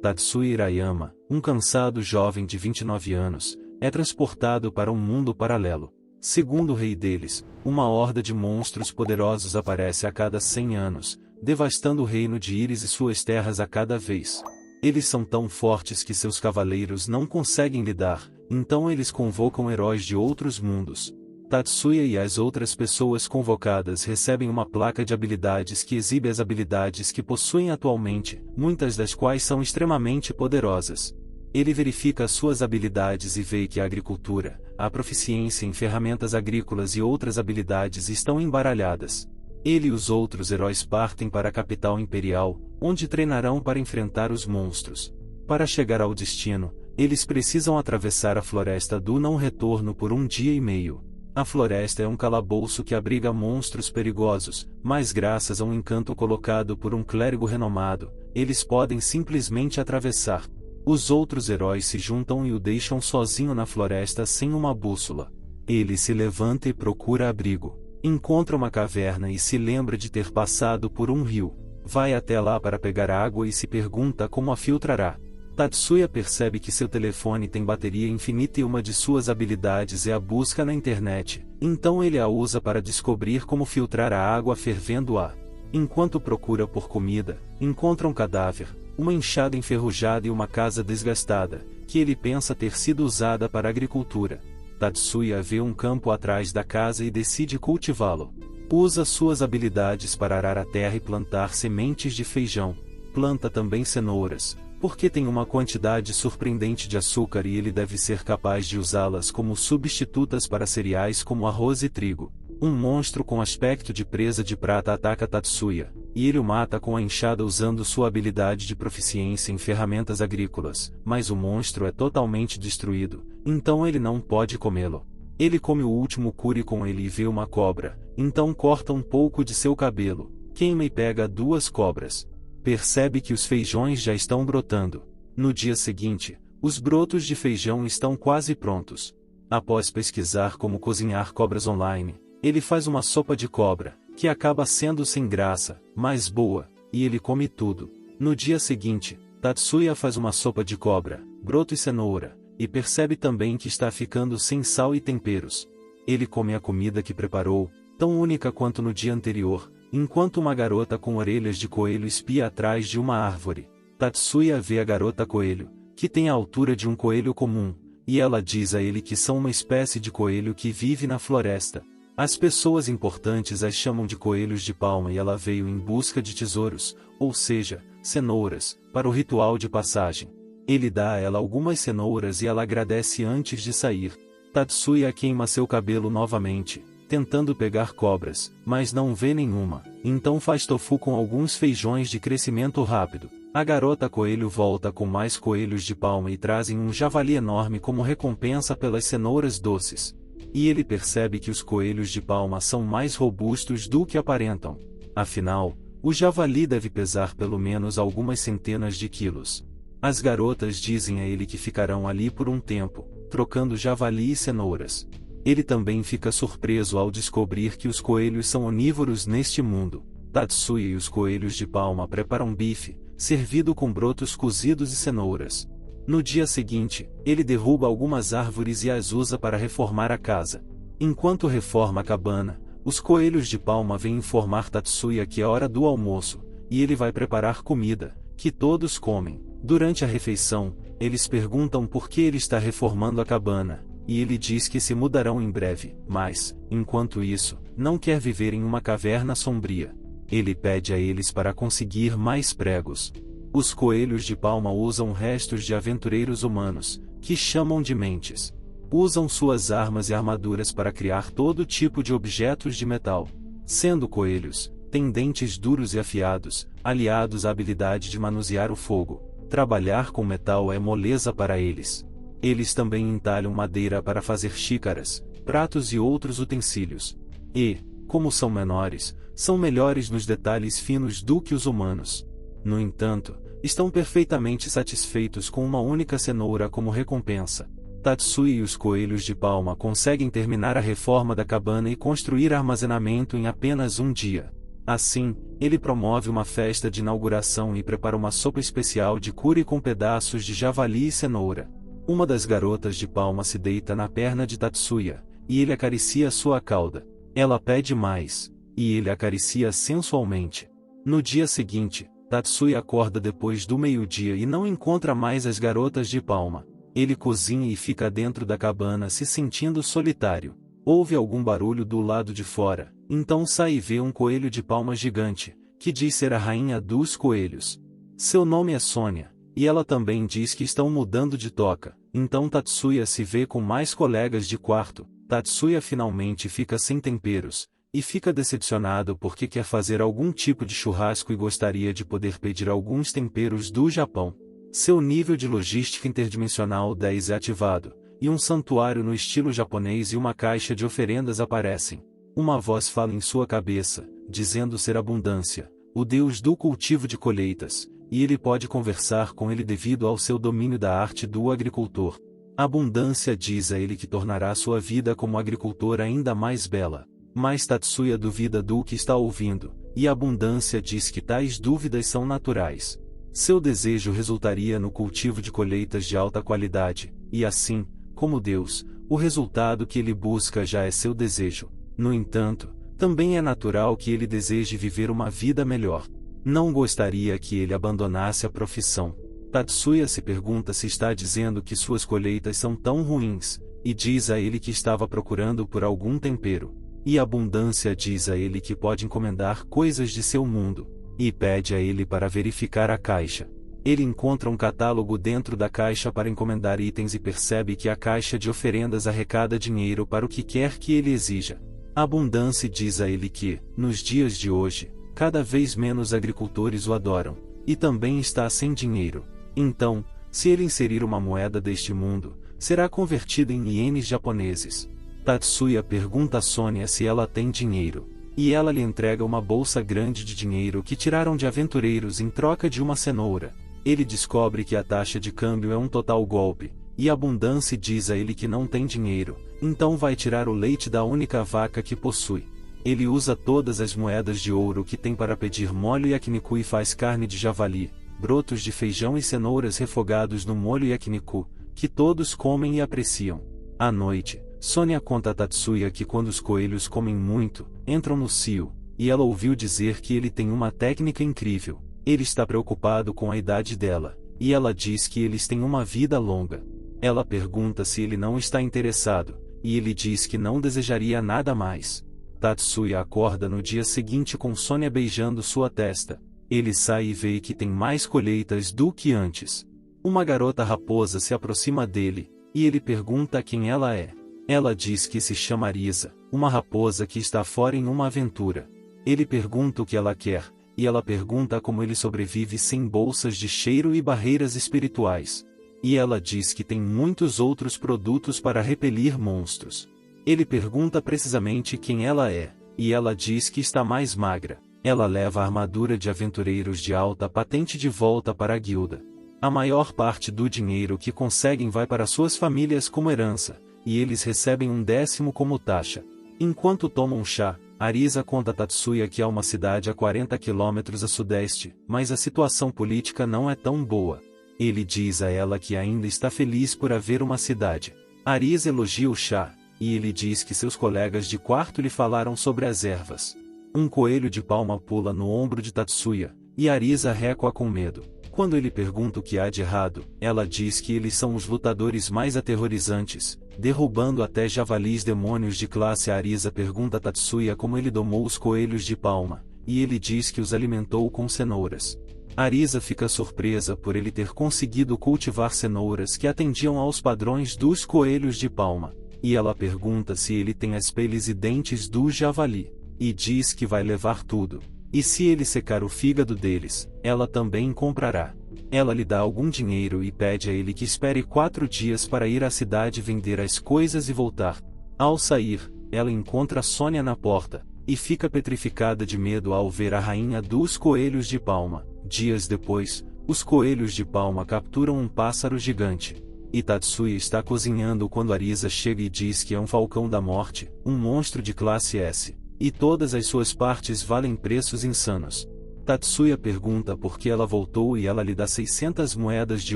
Tatsuya Hirayama, um cansado jovem de 29 anos, é transportado para um mundo paralelo. Segundo o rei deles, uma horda de monstros poderosos aparece a cada 100 anos, devastando o reino de Iris e suas terras a cada vez. Eles são tão fortes que seus cavaleiros não conseguem lidar, então eles convocam heróis de outros mundos. Tatsuya e as outras pessoas convocadas recebem uma placa de habilidades que exibe as habilidades que possuem atualmente, muitas das quais são extremamente poderosas. Ele verifica suas habilidades e vê que a agricultura, a proficiência em ferramentas agrícolas e outras habilidades estão embaralhadas. Ele e os outros heróis partem para a capital imperial, onde treinarão para enfrentar os monstros. Para chegar ao destino, eles precisam atravessar a floresta do não retorno por 1 dia e meio. A floresta é um calabouço que abriga monstros perigosos, mas graças a um encanto colocado por um clérigo renomado, eles podem simplesmente atravessar. Os outros heróis se juntam e o deixam sozinho na floresta sem uma bússola. Ele se levanta e procura abrigo. Encontra uma caverna e se lembra de ter passado por um rio. Vai até lá para pegar água e se pergunta como a filtrará. Tatsuya percebe que seu telefone tem bateria infinita e uma de suas habilidades é a busca na internet, então ele a usa para descobrir como filtrar a água fervendo-a. Enquanto procura por comida, encontra um cadáver, uma enxada enferrujada e uma casa desgastada, que ele pensa ter sido usada para a agricultura. Tatsuya vê um campo atrás da casa e decide cultivá-lo. Usa suas habilidades para arar a terra e plantar sementes de feijão. Planta também cenouras, porque tem uma quantidade surpreendente de açúcar e ele deve ser capaz de usá-las como substitutas para cereais como arroz e trigo. Um monstro com aspecto de presa de prata ataca Tatsuya, e ele o mata com a enxada usando sua habilidade de proficiência em ferramentas agrícolas, mas o monstro é totalmente destruído, então ele não pode comê-lo. Ele come o último cure com ele e vê uma cobra, então corta um pouco de seu cabelo, queima e pega 2 cobras. Percebe que os feijões já estão brotando. No dia seguinte, os brotos de feijão estão quase prontos. Após pesquisar como cozinhar cobras online, ele faz uma sopa de cobra, que acaba sendo sem graça, mas boa, e ele come tudo. No dia seguinte, Tatsuya faz uma sopa de cobra, broto e cenoura, e percebe também que está ficando sem sal e temperos. Ele come a comida que preparou, tão única quanto no dia anterior, enquanto uma garota com orelhas de coelho espia atrás de uma árvore. Tatsuya vê a garota coelho, que tem a altura de um coelho comum, e ela diz a ele que são uma espécie de coelho que vive na floresta. As pessoas importantes as chamam de coelhos de palma e ela veio em busca de tesouros, ou seja, cenouras, para o ritual de passagem. Ele dá a ela algumas cenouras e ela agradece antes de sair. Tatsuya queima seu cabelo novamente, tentando pegar cobras, mas não vê nenhuma, então faz tofu com alguns feijões de crescimento rápido. A garota coelho volta com mais coelhos de palma e trazem um javali enorme como recompensa pelas cenouras doces. E ele percebe que os coelhos de palma são mais robustos do que aparentam. Afinal, o javali deve pesar pelo menos algumas centenas de quilos. As garotas dizem a ele que ficarão ali por um tempo, trocando javali e cenouras. Ele também fica surpreso ao descobrir que os coelhos são onívoros neste mundo. Tatsuya e os coelhos de palma preparam bife, servido com brotos cozidos e cenouras. No dia seguinte, ele derruba algumas árvores e as usa para reformar a casa. Enquanto reforma a cabana, os coelhos de palma vêm informar Tatsuya que é hora do almoço, e ele vai preparar comida, que todos comem. Durante a refeição, eles perguntam por que ele está reformando a cabana, e ele diz que se mudarão em breve, mas, enquanto isso, não quer viver em uma caverna sombria. Ele pede a eles para conseguir mais pregos. Os coelhos de palma usam restos de aventureiros humanos, que chamam de mentes. Usam suas armas e armaduras para criar todo tipo de objetos de metal. Sendo coelhos, têm dentes duros e afiados, aliados à habilidade de manusear o fogo. Trabalhar com metal é moleza para eles. Eles também entalham madeira para fazer xícaras, pratos e outros utensílios. E, como são menores, são melhores nos detalhes finos do que os humanos. No entanto, estão perfeitamente satisfeitos com uma única cenoura como recompensa. Tatsuya e os coelhos de palma conseguem terminar a reforma da cabana e construir armazenamento em apenas um dia. Assim, ele promove uma festa de inauguração e prepara uma sopa especial de curry com pedaços de javali e cenoura. Uma das garotas de palma se deita na perna de Tatsuya, e ele acaricia sua cauda. Ela pede mais, e ele acaricia sensualmente. No dia seguinte, Tatsuya acorda depois do meio-dia e não encontra mais as garotas de palma. Ele cozinha e fica dentro da cabana se sentindo solitário. Ouve algum barulho do lado de fora, então sai e vê um coelho de palma gigante, que diz ser a rainha dos coelhos. Seu nome é Sônia, e ela também diz que estão mudando de toca, então Tatsuya se vê com mais colegas de quarto. Tatsuya finalmente fica sem temperos, e fica decepcionado porque quer fazer algum tipo de churrasco e gostaria de poder pedir alguns temperos do Japão. Seu nível de logística interdimensional 10 é ativado, e um santuário no estilo japonês e uma caixa de oferendas aparecem. Uma voz fala em sua cabeça, dizendo ser Abundância, o deus do cultivo de colheitas, e ele pode conversar com ele devido ao seu domínio da arte do agricultor. Abundância diz a ele que tornará sua vida como agricultor ainda mais bela. Mas Tatsuya duvida do que está ouvindo, e Abundância diz que tais dúvidas são naturais. Seu desejo resultaria no cultivo de colheitas de alta qualidade, e assim, como Deus, o resultado que ele busca já é seu desejo. No entanto, também é natural que ele deseje viver uma vida melhor. Não gostaria que ele abandonasse a profissão. Tatsuya se pergunta se está dizendo que suas colheitas são tão ruins, e diz a ele que estava procurando por algum tempero. E Abundância diz a ele que pode encomendar coisas de seu mundo, e pede a ele para verificar a caixa. Ele encontra um catálogo dentro da caixa para encomendar itens e percebe que a caixa de oferendas arrecada dinheiro para o que quer que ele exija. Abundância diz a ele que, nos dias de hoje, cada vez menos agricultores o adoram, e também está sem dinheiro. Então, se ele inserir uma moeda deste mundo, será convertida em ienes japoneses. Tatsuya pergunta a Sônia se ela tem dinheiro, e ela lhe entrega uma bolsa grande de dinheiro que tiraram de aventureiros em troca de uma cenoura. Ele descobre que a taxa de câmbio é um total golpe, e Abundância diz a ele que não tem dinheiro, então vai tirar o leite da única vaca que possui. Ele usa todas as moedas de ouro que tem para pedir molho yakiniku e faz carne de javali, brotos de feijão e cenouras refogados no molho yakiniku, que todos comem e apreciam. À noite, Sônia conta a Tatsuya que quando os coelhos comem muito, entram no cio, e ela ouviu dizer que ele tem uma técnica incrível. Ele está preocupado com a idade dela, e ela diz que eles têm uma vida longa. Ela pergunta se ele não está interessado, e ele diz que não desejaria nada mais. Tatsuya acorda no dia seguinte com Sônia beijando sua testa. Ele sai e vê que tem mais colheitas do que antes. Uma garota raposa se aproxima dele, e ele pergunta quem ela é. Ela diz que se chama Arisa, uma raposa que está fora em uma aventura. Ele pergunta o que ela quer, e ela pergunta como ele sobrevive sem bolsas de cheiro e barreiras espirituais. E ela diz que tem muitos outros produtos para repelir monstros. Ele pergunta precisamente quem ela é, e ela diz que está mais magra. Ela leva a armadura de aventureiros de alta patente de volta para a guilda. A maior parte do dinheiro que conseguem vai para suas famílias como herança, e eles recebem 1/10 como taxa. Enquanto tomam chá, Arisa conta a Tatsuya que há uma cidade a 40 quilômetros a sudeste, mas a situação política não é tão boa. Ele diz a ela que ainda está feliz por haver uma cidade. Arisa elogia o chá, e ele diz que seus colegas de quarto lhe falaram sobre as ervas. Um coelho de palma pula no ombro de Tatsuya, e Arisa recua com medo. Quando ele pergunta o que há de errado, ela diz que eles são os lutadores mais aterrorizantes, derrubando até javalis demônios de classe. Arisa pergunta a Tatsuya como ele domou os coelhos de palma, e ele diz que os alimentou com cenouras. Arisa fica surpresa por ele ter conseguido cultivar cenouras que atendiam aos padrões dos coelhos de palma, e ela pergunta se ele tem as peles e dentes do javali, e diz que vai levar tudo. E se ele secar o fígado deles, ela também comprará. Ela lhe dá algum dinheiro e pede a ele que espere 4 dias para ir à cidade vender as coisas e voltar. Ao sair, ela encontra Sônia na porta, e fica petrificada de medo ao ver a rainha dos coelhos de palma. Dias depois, os coelhos de palma capturam um pássaro gigante. E Tatsuya está cozinhando quando Arisa chega e diz que é um falcão da morte, um monstro de classe S. e todas as suas partes valem preços insanos. Tatsuya pergunta por que ela voltou e ela lhe dá 600 moedas de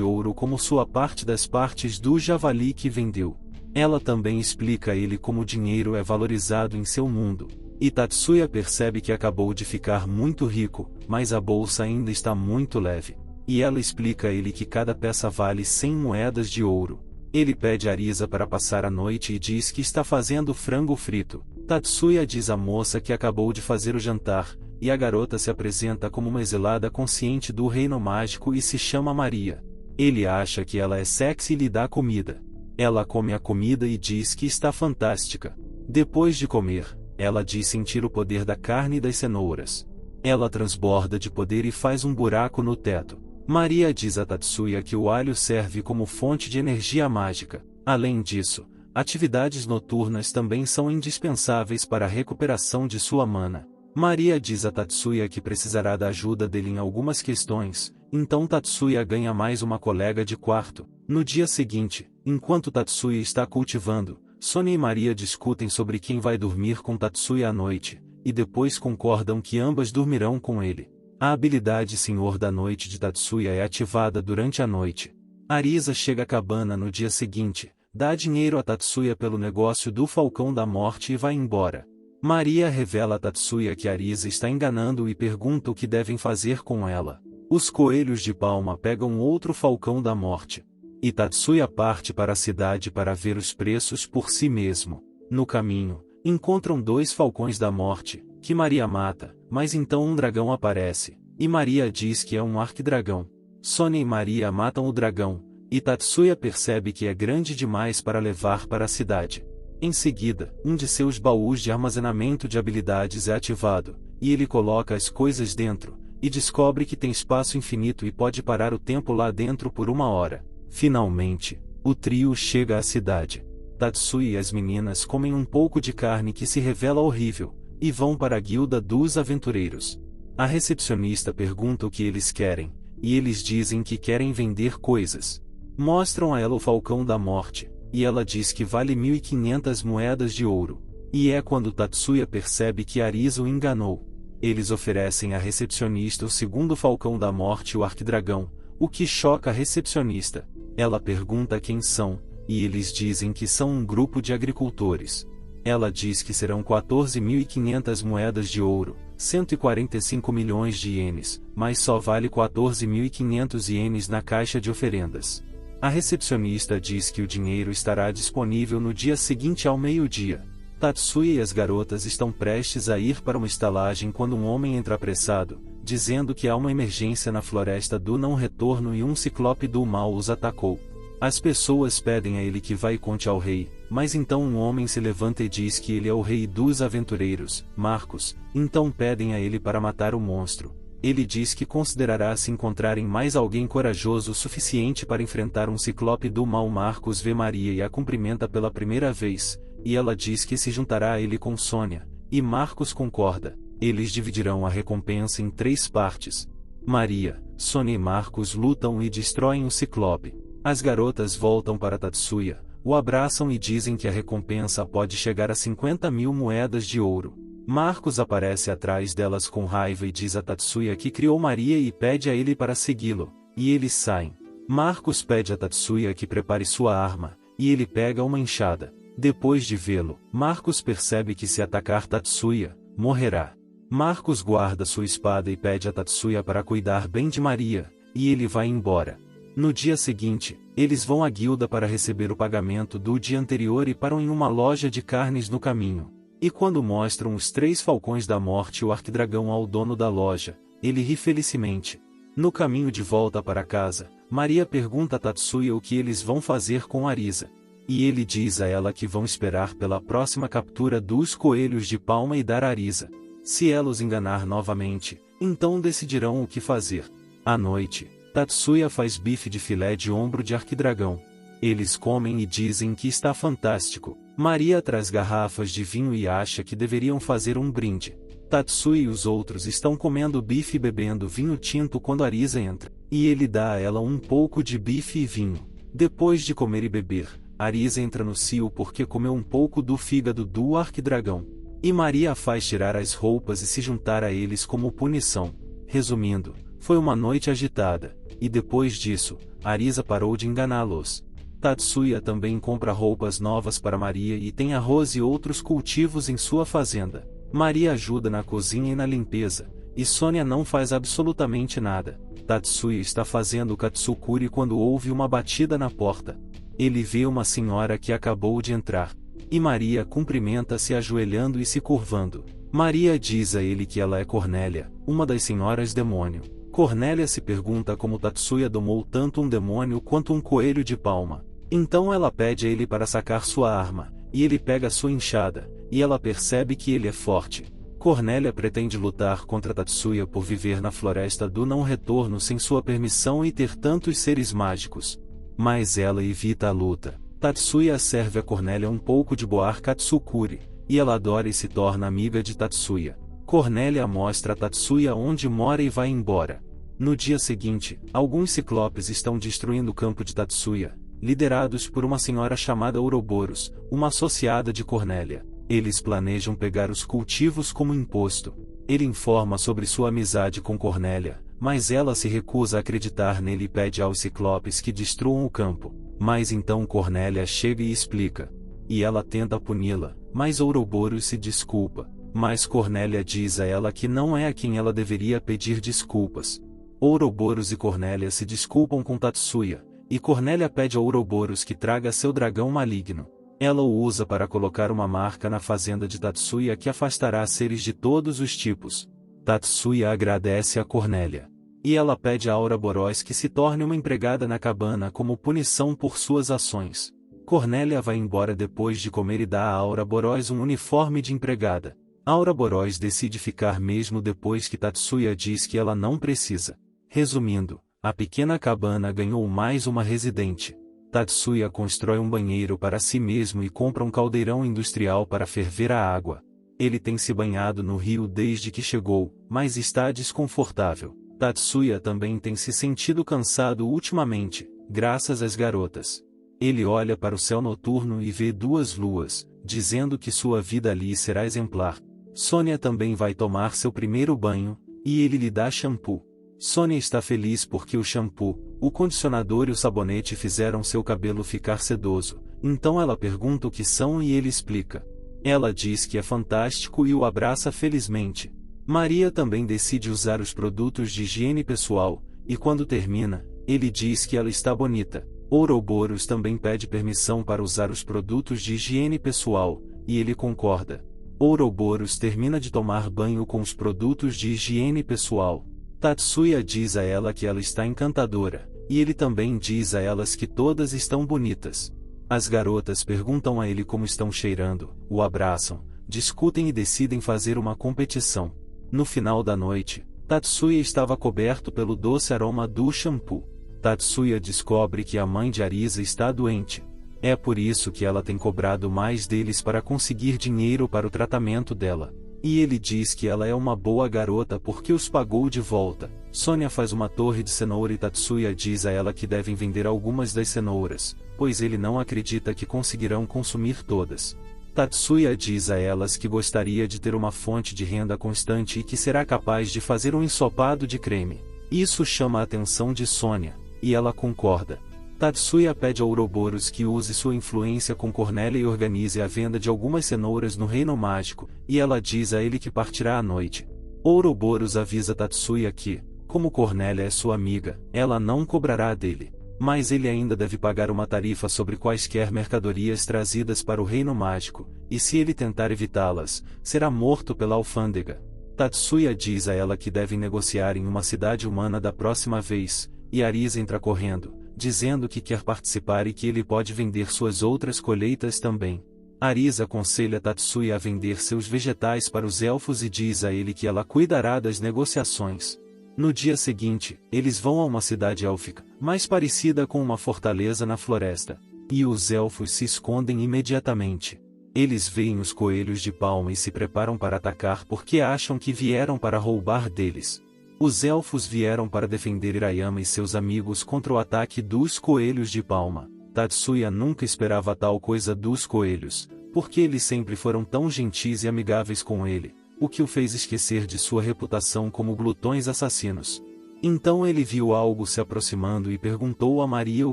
ouro como sua parte das partes do javali que vendeu. Ela também explica a ele como o dinheiro é valorizado em seu mundo. E Tatsuya percebe que acabou de ficar muito rico, mas a bolsa ainda está muito leve. E ela explica a ele que cada peça vale 100 moedas de ouro. Ele pede a Arisa para passar a noite e diz que está fazendo frango frito. Tatsuya diz à moça que acabou de fazer o jantar, e a garota se apresenta como uma exilada consciente do reino mágico e se chama Maria. Ele acha que ela é sexy e lhe dá comida. Ela come a comida e diz que está fantástica. Depois de comer, ela diz sentir o poder da carne e das cenouras. Ela transborda de poder e faz um buraco no teto. Maria diz a Tatsuya que o alho serve como fonte de energia mágica. Além disso, atividades noturnas também são indispensáveis para a recuperação de sua mana. Maria diz a Tatsuya que precisará da ajuda dele em algumas questões, então Tatsuya ganha mais uma colega de quarto. No dia seguinte, enquanto Tatsuya está cultivando, Sonia e Maria discutem sobre quem vai dormir com Tatsuya à noite, e depois concordam que ambas dormirão com ele. A habilidade Senhor da Noite de Tatsuya é ativada durante a noite. Arisa chega à cabana no dia seguinte, dá dinheiro a Tatsuya pelo negócio do Falcão da Morte e vai embora. Maria revela a Tatsuya que Arisa está enganando e pergunta o que devem fazer com ela. Os coelhos de palma pegam outro Falcão da Morte. E Tatsuya parte para a cidade para ver os preços por si mesmo. No caminho, encontram 2 Falcões da Morte, que Maria mata, mas então um dragão aparece, e Maria diz que é um arquidragão. Sonia e Maria matam o dragão, e Tatsuya percebe que é grande demais para levar para a cidade. Em seguida, um de seus baús de armazenamento de habilidades é ativado, e ele coloca as coisas dentro, e descobre que tem espaço infinito e pode parar o tempo lá dentro por 1 hora. Finalmente, o trio chega à cidade. Tatsuya e as meninas comem um pouco de carne que se revela horrível, e vão para a guilda dos aventureiros. A recepcionista pergunta o que eles querem, e eles dizem que querem vender coisas. Mostram a ela o Falcão da Morte, e ela diz que vale 1.500 moedas de ouro. E é quando Tatsuya percebe que Arisa o enganou. Eles oferecem à recepcionista o segundo Falcão da Morte e o Arquidragão, o que choca a recepcionista. Ela pergunta quem são, e eles dizem que são um grupo de agricultores. Ela diz que serão 14.500 moedas de ouro, 145 milhões de ienes, mas só vale 14.500 ienes na caixa de oferendas. A recepcionista diz que o dinheiro estará disponível no dia seguinte ao meio-dia. Tatsuya e as garotas estão prestes a ir para uma estalagem quando um homem entra apressado, dizendo que há uma emergência na floresta do não retorno e um ciclope do mal os atacou. As pessoas pedem a ele que vá e conte ao rei, mas então um homem se levanta e diz que ele é o rei dos aventureiros, Marcos, então pedem a ele para matar o monstro. Ele diz que considerará se encontrarem mais alguém corajoso o suficiente para enfrentar um ciclope do mal. Marcos vê Maria e a cumprimenta pela primeira vez, e ela diz que se juntará a ele com Sonia, e Marcos concorda. Eles dividirão a recompensa em 3 partes. Maria, Sonia e Marcos lutam e destroem o ciclope. As garotas voltam para Tatsuya, o abraçam e dizem que a recompensa pode chegar a 50.000 moedas de ouro. Marcos aparece atrás delas com raiva e diz a Tatsuya que criou Maria e pede a ele para segui-lo, e eles saem. Marcos pede a Tatsuya que prepare sua arma, e ele pega uma enxada. Depois de vê-lo, Marcos percebe que se atacar Tatsuya, morrerá. Marcos guarda sua espada e pede a Tatsuya para cuidar bem de Maria, e ele vai embora. No dia seguinte, eles vão à guilda para receber o pagamento do dia anterior e param em uma loja de carnes no caminho. E quando mostram os 3 Falcões da Morte e o Arquidragão ao dono da loja, ele ri felicemente. No caminho de volta para casa, Maria pergunta a Tatsuya o que eles vão fazer com Arisa. E ele diz a ela que vão esperar pela próxima captura dos coelhos de palma e dar a Arisa. Se ela os enganar novamente, então decidirão o que fazer. À noite, Tatsuya faz bife de filé de ombro de arquidragão. Eles comem e dizem que está fantástico. Maria traz garrafas de vinho e acha que deveriam fazer um brinde. Tatsuya e os outros estão comendo bife e bebendo vinho tinto quando Arisa entra, e ele dá a ela um pouco de bife e vinho. Depois de comer e beber, Arisa entra no cio porque comeu um pouco do fígado do arquidragão. E Maria a faz tirar as roupas e se juntar a eles como punição. Resumindo, foi uma noite agitada, e depois disso, Arisa parou de enganá-los. Tatsuya também compra roupas novas para Maria e tem arroz e outros cultivos em sua fazenda. Maria ajuda na cozinha e na limpeza, e Sônia não faz absolutamente nada. Tatsuya está fazendo katsukuri quando ouve uma batida na porta. Ele vê uma senhora que acabou de entrar. E Maria cumprimenta-se ajoelhando e se curvando. Maria diz a ele que ela é Cornélia, uma das senhoras demônio. Cornélia se pergunta como Tatsuya domou tanto um demônio quanto um coelho de palma. Então ela pede a ele para sacar sua arma, e ele pega sua enxada, e ela percebe que ele é forte. Cornélia pretende lutar contra Tatsuya por viver na floresta do não retorno sem sua permissão e ter tantos seres mágicos. Mas ela evita a luta. Tatsuya serve a Cornélia um pouco de boar katsukuri, e ela adora e se torna amiga de Tatsuya. Cornélia mostra a Tatsuya onde mora e vai embora. No dia seguinte, alguns ciclopes estão destruindo o campo de Tatsuya, liderados por uma senhora chamada Ouroboros, uma associada de Cornélia. Eles planejam pegar os cultivos como imposto. Ele informa sobre sua amizade com Cornélia, mas ela se recusa a acreditar nele e pede aos ciclopes que destruam o campo. Mas então Cornélia chega e explica. E ela tenta puni-la, mas Ouroboros se desculpa. Mas Cornélia diz a ela que não é a quem ela deveria pedir desculpas. Ouroboros e Cornélia se desculpam com Tatsuya, e Cornélia pede a Ouroboros que traga seu dragão maligno. Ela o usa para colocar uma marca na fazenda de Tatsuya que afastará seres de todos os tipos. Tatsuya agradece a Cornélia. E ela pede a Ouroboros que se torne uma empregada na cabana como punição por suas ações. Cornélia vai embora depois de comer e dá a Ouroboros um uniforme de empregada. Ouroboros decide ficar mesmo depois que Tatsuya diz que ela não precisa. Resumindo, a pequena cabana ganhou mais uma residente. Tatsuya constrói um banheiro para si mesmo e compra um caldeirão industrial para ferver a água. Ele tem se banhado no rio desde que chegou, mas está desconfortável. Tatsuya também tem se sentido cansado ultimamente, graças às garotas. Ele olha para o céu noturno e vê duas luas, dizendo que sua vida ali será exemplar. Sônia também vai tomar seu primeiro banho, e ele lhe dá shampoo. Sônia está feliz porque o shampoo, o condicionador e o sabonete fizeram seu cabelo ficar sedoso, então ela pergunta o que são e ele explica. Ela diz que é fantástico e o abraça felizmente. Maria também decide usar os produtos de higiene pessoal, e quando termina, ele diz que ela está bonita. Ouroboros também pede permissão para usar os produtos de higiene pessoal, e ele concorda. Ouroboros termina de tomar banho com os produtos de higiene pessoal. Tatsuya diz a ela que ela está encantadora, e ele também diz a elas que todas estão bonitas. As garotas perguntam a ele como estão cheirando, o abraçam, discutem e decidem fazer uma competição. No final da noite, Tatsuya estava coberto pelo doce aroma do shampoo. Tatsuya descobre que a mãe de Arisa está doente. É por isso que ela tem cobrado mais deles para conseguir dinheiro para o tratamento dela. E ele diz que ela é uma boa garota porque os pagou de volta. Sônia faz uma torre de cenoura e Tatsuya diz a ela que devem vender algumas das cenouras, pois ele não acredita que conseguirão consumir todas. Tatsuya diz a elas que gostaria de ter uma fonte de renda constante e que será capaz de fazer um ensopado de creme. Isso chama a atenção de Sônia, e ela concorda. Tatsuya pede a Ouroboros que use sua influência com Cornélia e organize a venda de algumas cenouras no Reino Mágico, e ela diz a ele que partirá à noite. Ouroboros avisa Tatsuya que, como Cornélia é sua amiga, ela não cobrará dele. Mas ele ainda deve pagar uma tarifa sobre quaisquer mercadorias trazidas para o Reino Mágico, e se ele tentar evitá-las, será morto pela alfândega. Tatsuya diz a ela que devem negociar em uma cidade humana da próxima vez, e Arisa entra correndo, dizendo que quer participar e que ele pode vender suas outras colheitas também. Arisa aconselha Tatsuya a vender seus vegetais para os elfos e diz a ele que ela cuidará das negociações. No dia seguinte, eles vão a uma cidade élfica, mais parecida com uma fortaleza na floresta, e os elfos se escondem imediatamente. Eles veem os coelhos de palma e se preparam para atacar porque acham que vieram para roubar deles. Os elfos vieram para defender Hirayama e seus amigos contra o ataque dos coelhos de palma. Tatsuya nunca esperava tal coisa dos coelhos, porque eles sempre foram tão gentis e amigáveis com ele, o que o fez esquecer de sua reputação como glutões assassinos. Então ele viu algo se aproximando e perguntou a Maria o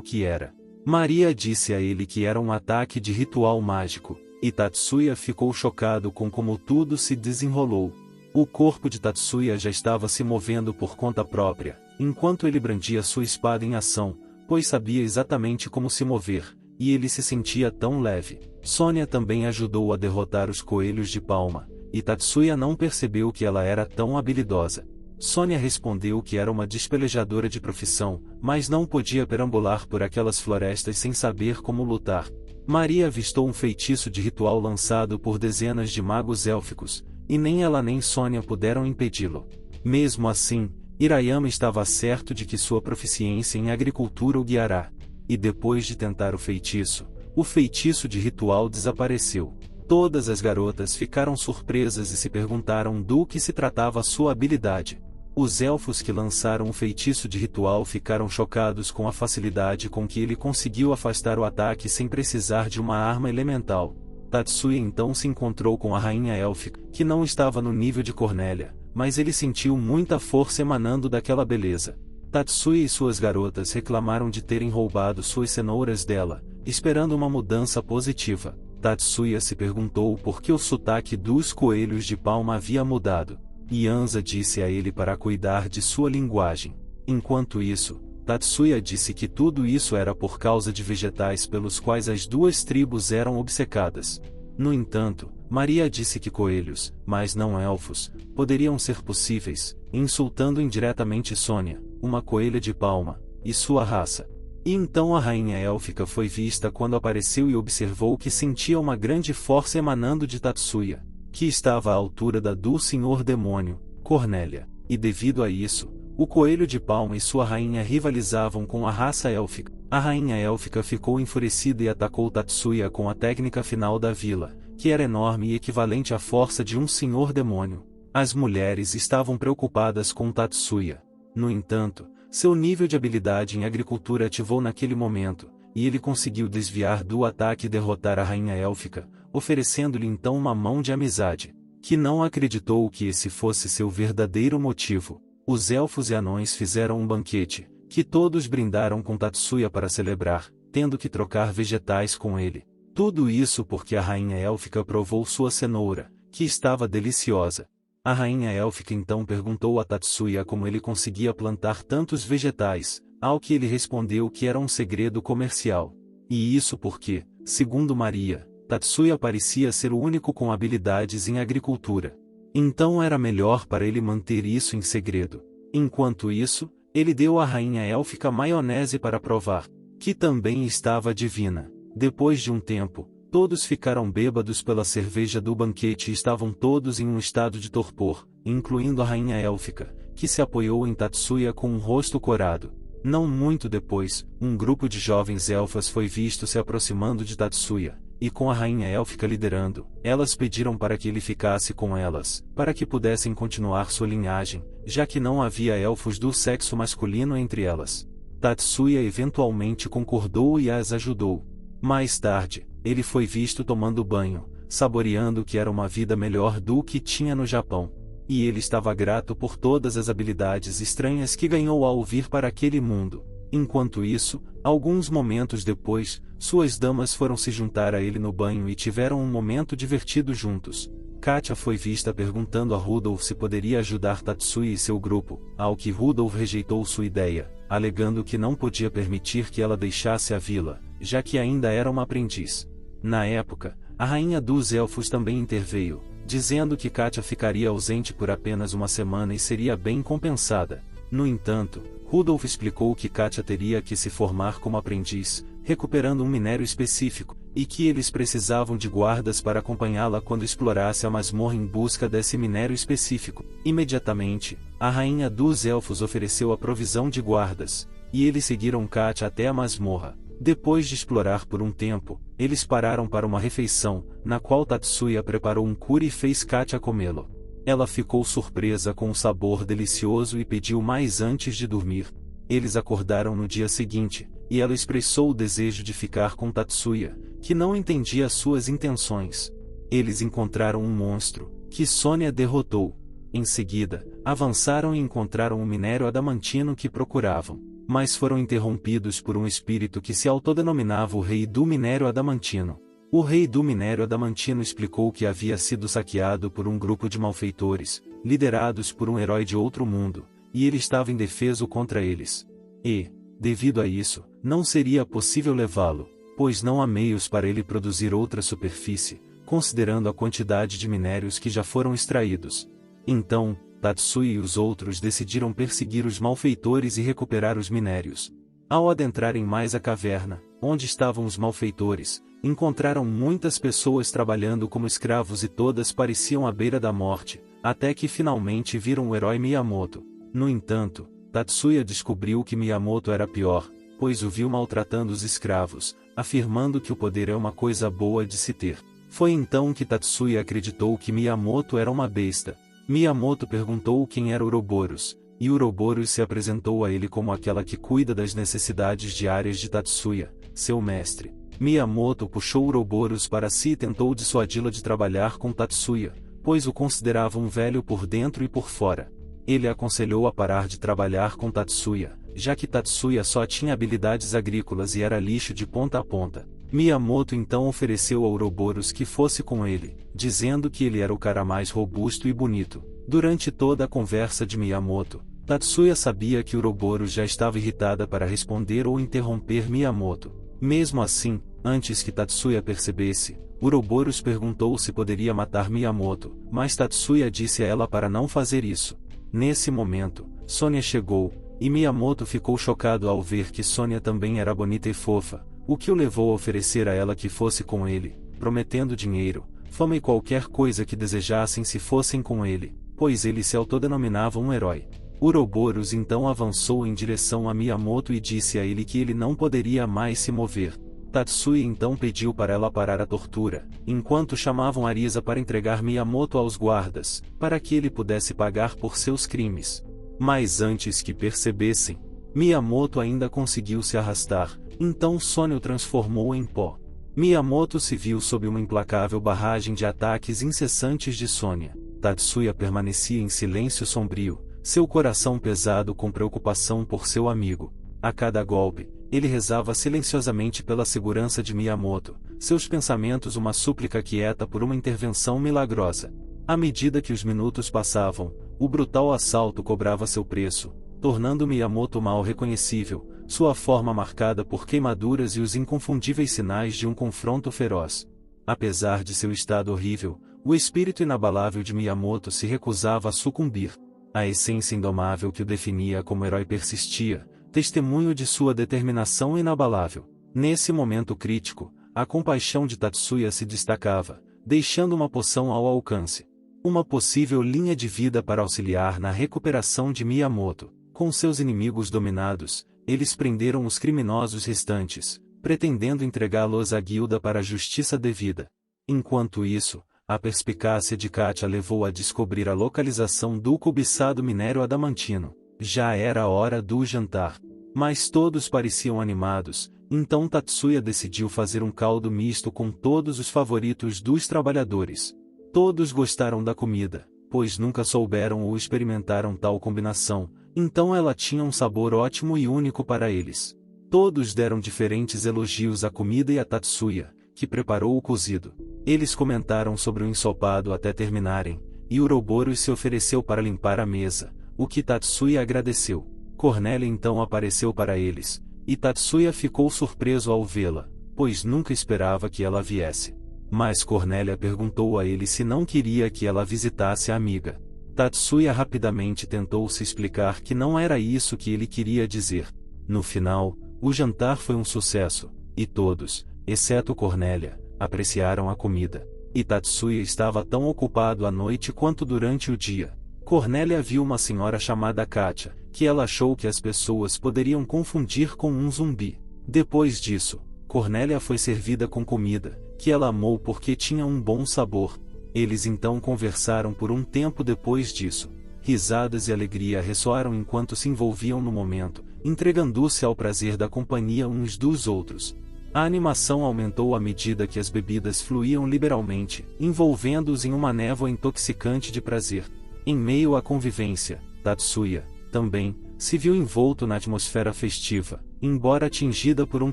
que era. Maria disse a ele que era um ataque de ritual mágico, e Tatsuya ficou chocado com como tudo se desenrolou. O corpo de Tatsuya já estava se movendo por conta própria, enquanto ele brandia sua espada em ação, pois sabia exatamente como se mover, e ele se sentia tão leve. Sônia também ajudou a derrotar os coelhos de palma, e Tatsuya não percebeu que ela era tão habilidosa. Sônia respondeu que era uma despelejadora de profissão, mas não podia perambular por aquelas florestas sem saber como lutar. Maria avistou um feitiço de ritual lançado por dezenas de magos élficos, e nem ela nem Sônia puderam impedi-lo. Mesmo assim, Hirayama estava certo de que sua proficiência em agricultura o guiará. E depois de tentar o feitiço de ritual desapareceu. Todas as garotas ficaram surpresas e se perguntaram do que se tratava sua habilidade. Os elfos que lançaram o feitiço de ritual ficaram chocados com a facilidade com que ele conseguiu afastar o ataque sem precisar de uma arma elemental. Tatsuya então se encontrou com a rainha élfica, que não estava no nível de Cornélia, mas ele sentiu muita força emanando daquela beleza. Tatsuya e suas garotas reclamaram de terem roubado suas cenouras dela, esperando uma mudança positiva. Tatsuya se perguntou por que o sotaque dos coelhos de palma havia mudado. Yanza disse a ele para cuidar de sua linguagem. Enquanto isso, Tatsuya disse que tudo isso era por causa de vegetais pelos quais as duas tribos eram obcecadas. No entanto, Maria disse que coelhos, mas não elfos, poderiam ser possíveis, insultando indiretamente Sônia, uma coelha de palma, e sua raça. E então a rainha élfica foi vista quando apareceu e observou que sentia uma grande força emanando de Tatsuya, que estava à altura da do Senhor Demônio, Cornélia, e devido a isso, o coelho de palma e sua rainha rivalizavam com a raça élfica. A rainha élfica ficou enfurecida e atacou Tatsuya com a técnica final da vila, que era enorme e equivalente à força de um senhor demônio. As mulheres estavam preocupadas com Tatsuya. No entanto, seu nível de habilidade em agricultura ativou naquele momento, e ele conseguiu desviar do ataque e derrotar a rainha élfica, oferecendo-lhe então uma mão de amizade, que não acreditou que esse fosse seu verdadeiro motivo. Os elfos e anões fizeram um banquete, que todos brindaram com Tatsuya para celebrar, tendo que trocar vegetais com ele. Tudo isso porque a rainha élfica provou sua cenoura, que estava deliciosa. A rainha élfica então perguntou a Tatsuya como ele conseguia plantar tantos vegetais, ao que ele respondeu que era um segredo comercial. E isso porque, segundo Maria, Tatsuya parecia ser o único com habilidades em agricultura. Então era melhor para ele manter isso em segredo. Enquanto isso, ele deu à rainha élfica maionese para provar, que também estava divina. Depois de um tempo, todos ficaram bêbados pela cerveja do banquete e estavam todos em um estado de torpor, incluindo a rainha élfica, que se apoiou em Tatsuya com um rosto corado. Não muito depois, um grupo de jovens elfas foi visto se aproximando de Tatsuya, e com a rainha élfica liderando, elas pediram para que ele ficasse com elas, para que pudessem continuar sua linhagem, já que não havia elfos do sexo masculino entre elas. Tatsuya eventualmente concordou e as ajudou. Mais tarde, ele foi visto tomando banho, saboreando que era uma vida melhor do que tinha no Japão. E ele estava grato por todas as habilidades estranhas que ganhou ao vir para aquele mundo. Enquanto isso, alguns momentos depois, suas damas foram se juntar a ele no banho e tiveram um momento divertido juntos. Katia foi vista perguntando a Rudolf se poderia ajudar Tatsuya e seu grupo, ao que Rudolf rejeitou sua ideia, alegando que não podia permitir que ela deixasse a vila, já que ainda era uma aprendiz. Na época, a rainha dos elfos também interveio, dizendo que Katia ficaria ausente por apenas uma semana e seria bem compensada. No entanto, Rudolf explicou que Katia teria que se formar como aprendiz, recuperando um minério específico, e que eles precisavam de guardas para acompanhá-la quando explorasse a masmorra em busca desse minério específico. Imediatamente, a rainha dos elfos ofereceu a provisão de guardas, e eles seguiram Katia até a masmorra. Depois de explorar por um tempo, eles pararam para uma refeição, na qual Tatsuya preparou um curry e fez Katia comê-lo. Ela ficou surpresa com o sabor delicioso e pediu mais antes de dormir. Eles acordaram no dia seguinte, e ela expressou o desejo de ficar com Tatsuya, que não entendia suas intenções. Eles encontraram um monstro, que Sônia derrotou. Em seguida, avançaram e encontraram o minério adamantino que procuravam, mas foram interrompidos por um espírito que se autodenominava o Rei do Minério Adamantino. O Rei do Minério Adamantino explicou que havia sido saqueado por um grupo de malfeitores, liderados por um herói de outro mundo, e ele estava indefeso contra eles. E, devido a isso, não seria possível levá-lo, pois não há meios para ele produzir outra superfície, considerando a quantidade de minérios que já foram extraídos. Então, Tatsuya e os outros decidiram perseguir os malfeitores e recuperar os minérios. Ao adentrarem mais a caverna, onde estavam os malfeitores, encontraram muitas pessoas trabalhando como escravos e todas pareciam à beira da morte, até que finalmente viram o herói Miyamoto. No entanto, Tatsuya descobriu que Miyamoto era pior, pois o viu maltratando os escravos, afirmando que o poder é uma coisa boa de se ter. Foi então que Tatsuya acreditou que Miyamoto era uma besta. Miyamoto perguntou quem era Ouroboros, e Ouroboros se apresentou a ele como aquela que cuida das necessidades diárias de Tatsuya, seu mestre. Miyamoto puxou Ouroboros para si e tentou dissuadi-la de trabalhar com Tatsuya, pois o considerava um velho por dentro e por fora. Ele aconselhou a parar de trabalhar com Tatsuya, já que Tatsuya só tinha habilidades agrícolas e era lixo de ponta a ponta. Miyamoto então ofereceu a Ouroboros que fosse com ele, dizendo que ele era o cara mais robusto e bonito. Durante toda a conversa de Miyamoto, Tatsuya sabia que Ouroboros já estava irritada para responder ou interromper Miyamoto. Mesmo assim, antes que Tatsuya percebesse, Ouroboros perguntou se poderia matar Miyamoto, mas Tatsuya disse a ela para não fazer isso. Nesse momento, Sônia chegou, e Miyamoto ficou chocado ao ver que Sônia também era bonita e fofa, o que o levou a oferecer a ela que fosse com ele, prometendo dinheiro, fama e qualquer coisa que desejassem se fossem com ele, pois ele se autodenominava um herói. Ouroboros então avançou em direção a Miyamoto e disse a ele que ele não poderia mais se mover. Tatsuya então pediu para ela parar a tortura, enquanto chamavam Arisa para entregar Miyamoto aos guardas, para que ele pudesse pagar por seus crimes. Mas antes que percebessem, Miyamoto ainda conseguiu se arrastar, então Sônia o transformou em pó. Miyamoto se viu sob uma implacável barragem de ataques incessantes de Sônia. Tatsuya permanecia em silêncio sombrio, seu coração pesado com preocupação por seu amigo. A cada golpe, ele rezava silenciosamente pela segurança de Miyamoto, seus pensamentos uma súplica quieta por uma intervenção milagrosa. À medida que os minutos passavam, o brutal assalto cobrava seu preço, tornando Miyamoto mal reconhecível, sua forma marcada por queimaduras e os inconfundíveis sinais de um confronto feroz. Apesar de seu estado horrível, o espírito inabalável de Miyamoto se recusava a sucumbir. A essência indomável que o definia como herói persistia, testemunho de sua determinação inabalável. Nesse momento crítico, a compaixão de Tatsuya se destacava, deixando uma poção ao alcance. Uma possível linha de vida para auxiliar na recuperação de Miyamoto. Com seus inimigos dominados, eles prenderam os criminosos restantes, pretendendo entregá-los à guilda para a justiça devida. Enquanto isso, a perspicácia de Katia levou a descobrir a localização do cobiçado minério adamantino. Já era a hora do jantar. Mas todos pareciam animados, então Tatsuya decidiu fazer um caldo misto com todos os favoritos dos trabalhadores. Todos gostaram da comida, pois nunca souberam ou experimentaram tal combinação, então ela tinha um sabor ótimo e único para eles. Todos deram diferentes elogios à comida e a Tatsuya, que preparou o cozido. Eles comentaram sobre o ensopado até terminarem, e Ouroboros se ofereceu para limpar a mesa, o que Tatsuya agradeceu. Cornélia então apareceu para eles, e Tatsuya ficou surpreso ao vê-la, pois nunca esperava que ela viesse. Mas Cornélia perguntou a ele se não queria que ela visitasse a amiga. Tatsuya rapidamente tentou se explicar que não era isso que ele queria dizer. No final, o jantar foi um sucesso, e todos, exceto Cornélia, apreciaram a comida. E Tatsuya estava tão ocupado à noite quanto durante o dia. Cornélia viu uma senhora chamada Katia, que ela achou que as pessoas poderiam confundir com um zumbi. Depois disso, Cornélia foi servida com comida, que ela amou porque tinha um bom sabor. Eles então conversaram por um tempo depois disso. Risadas e alegria ressoaram enquanto se envolviam no momento, entregando-se ao prazer da companhia uns dos outros. A animação aumentou à medida que as bebidas fluíam liberalmente, envolvendo-os em uma névoa intoxicante de prazer. Em meio à convivência, Tatsuya, também, se viu envolto na atmosfera festiva, embora atingida por um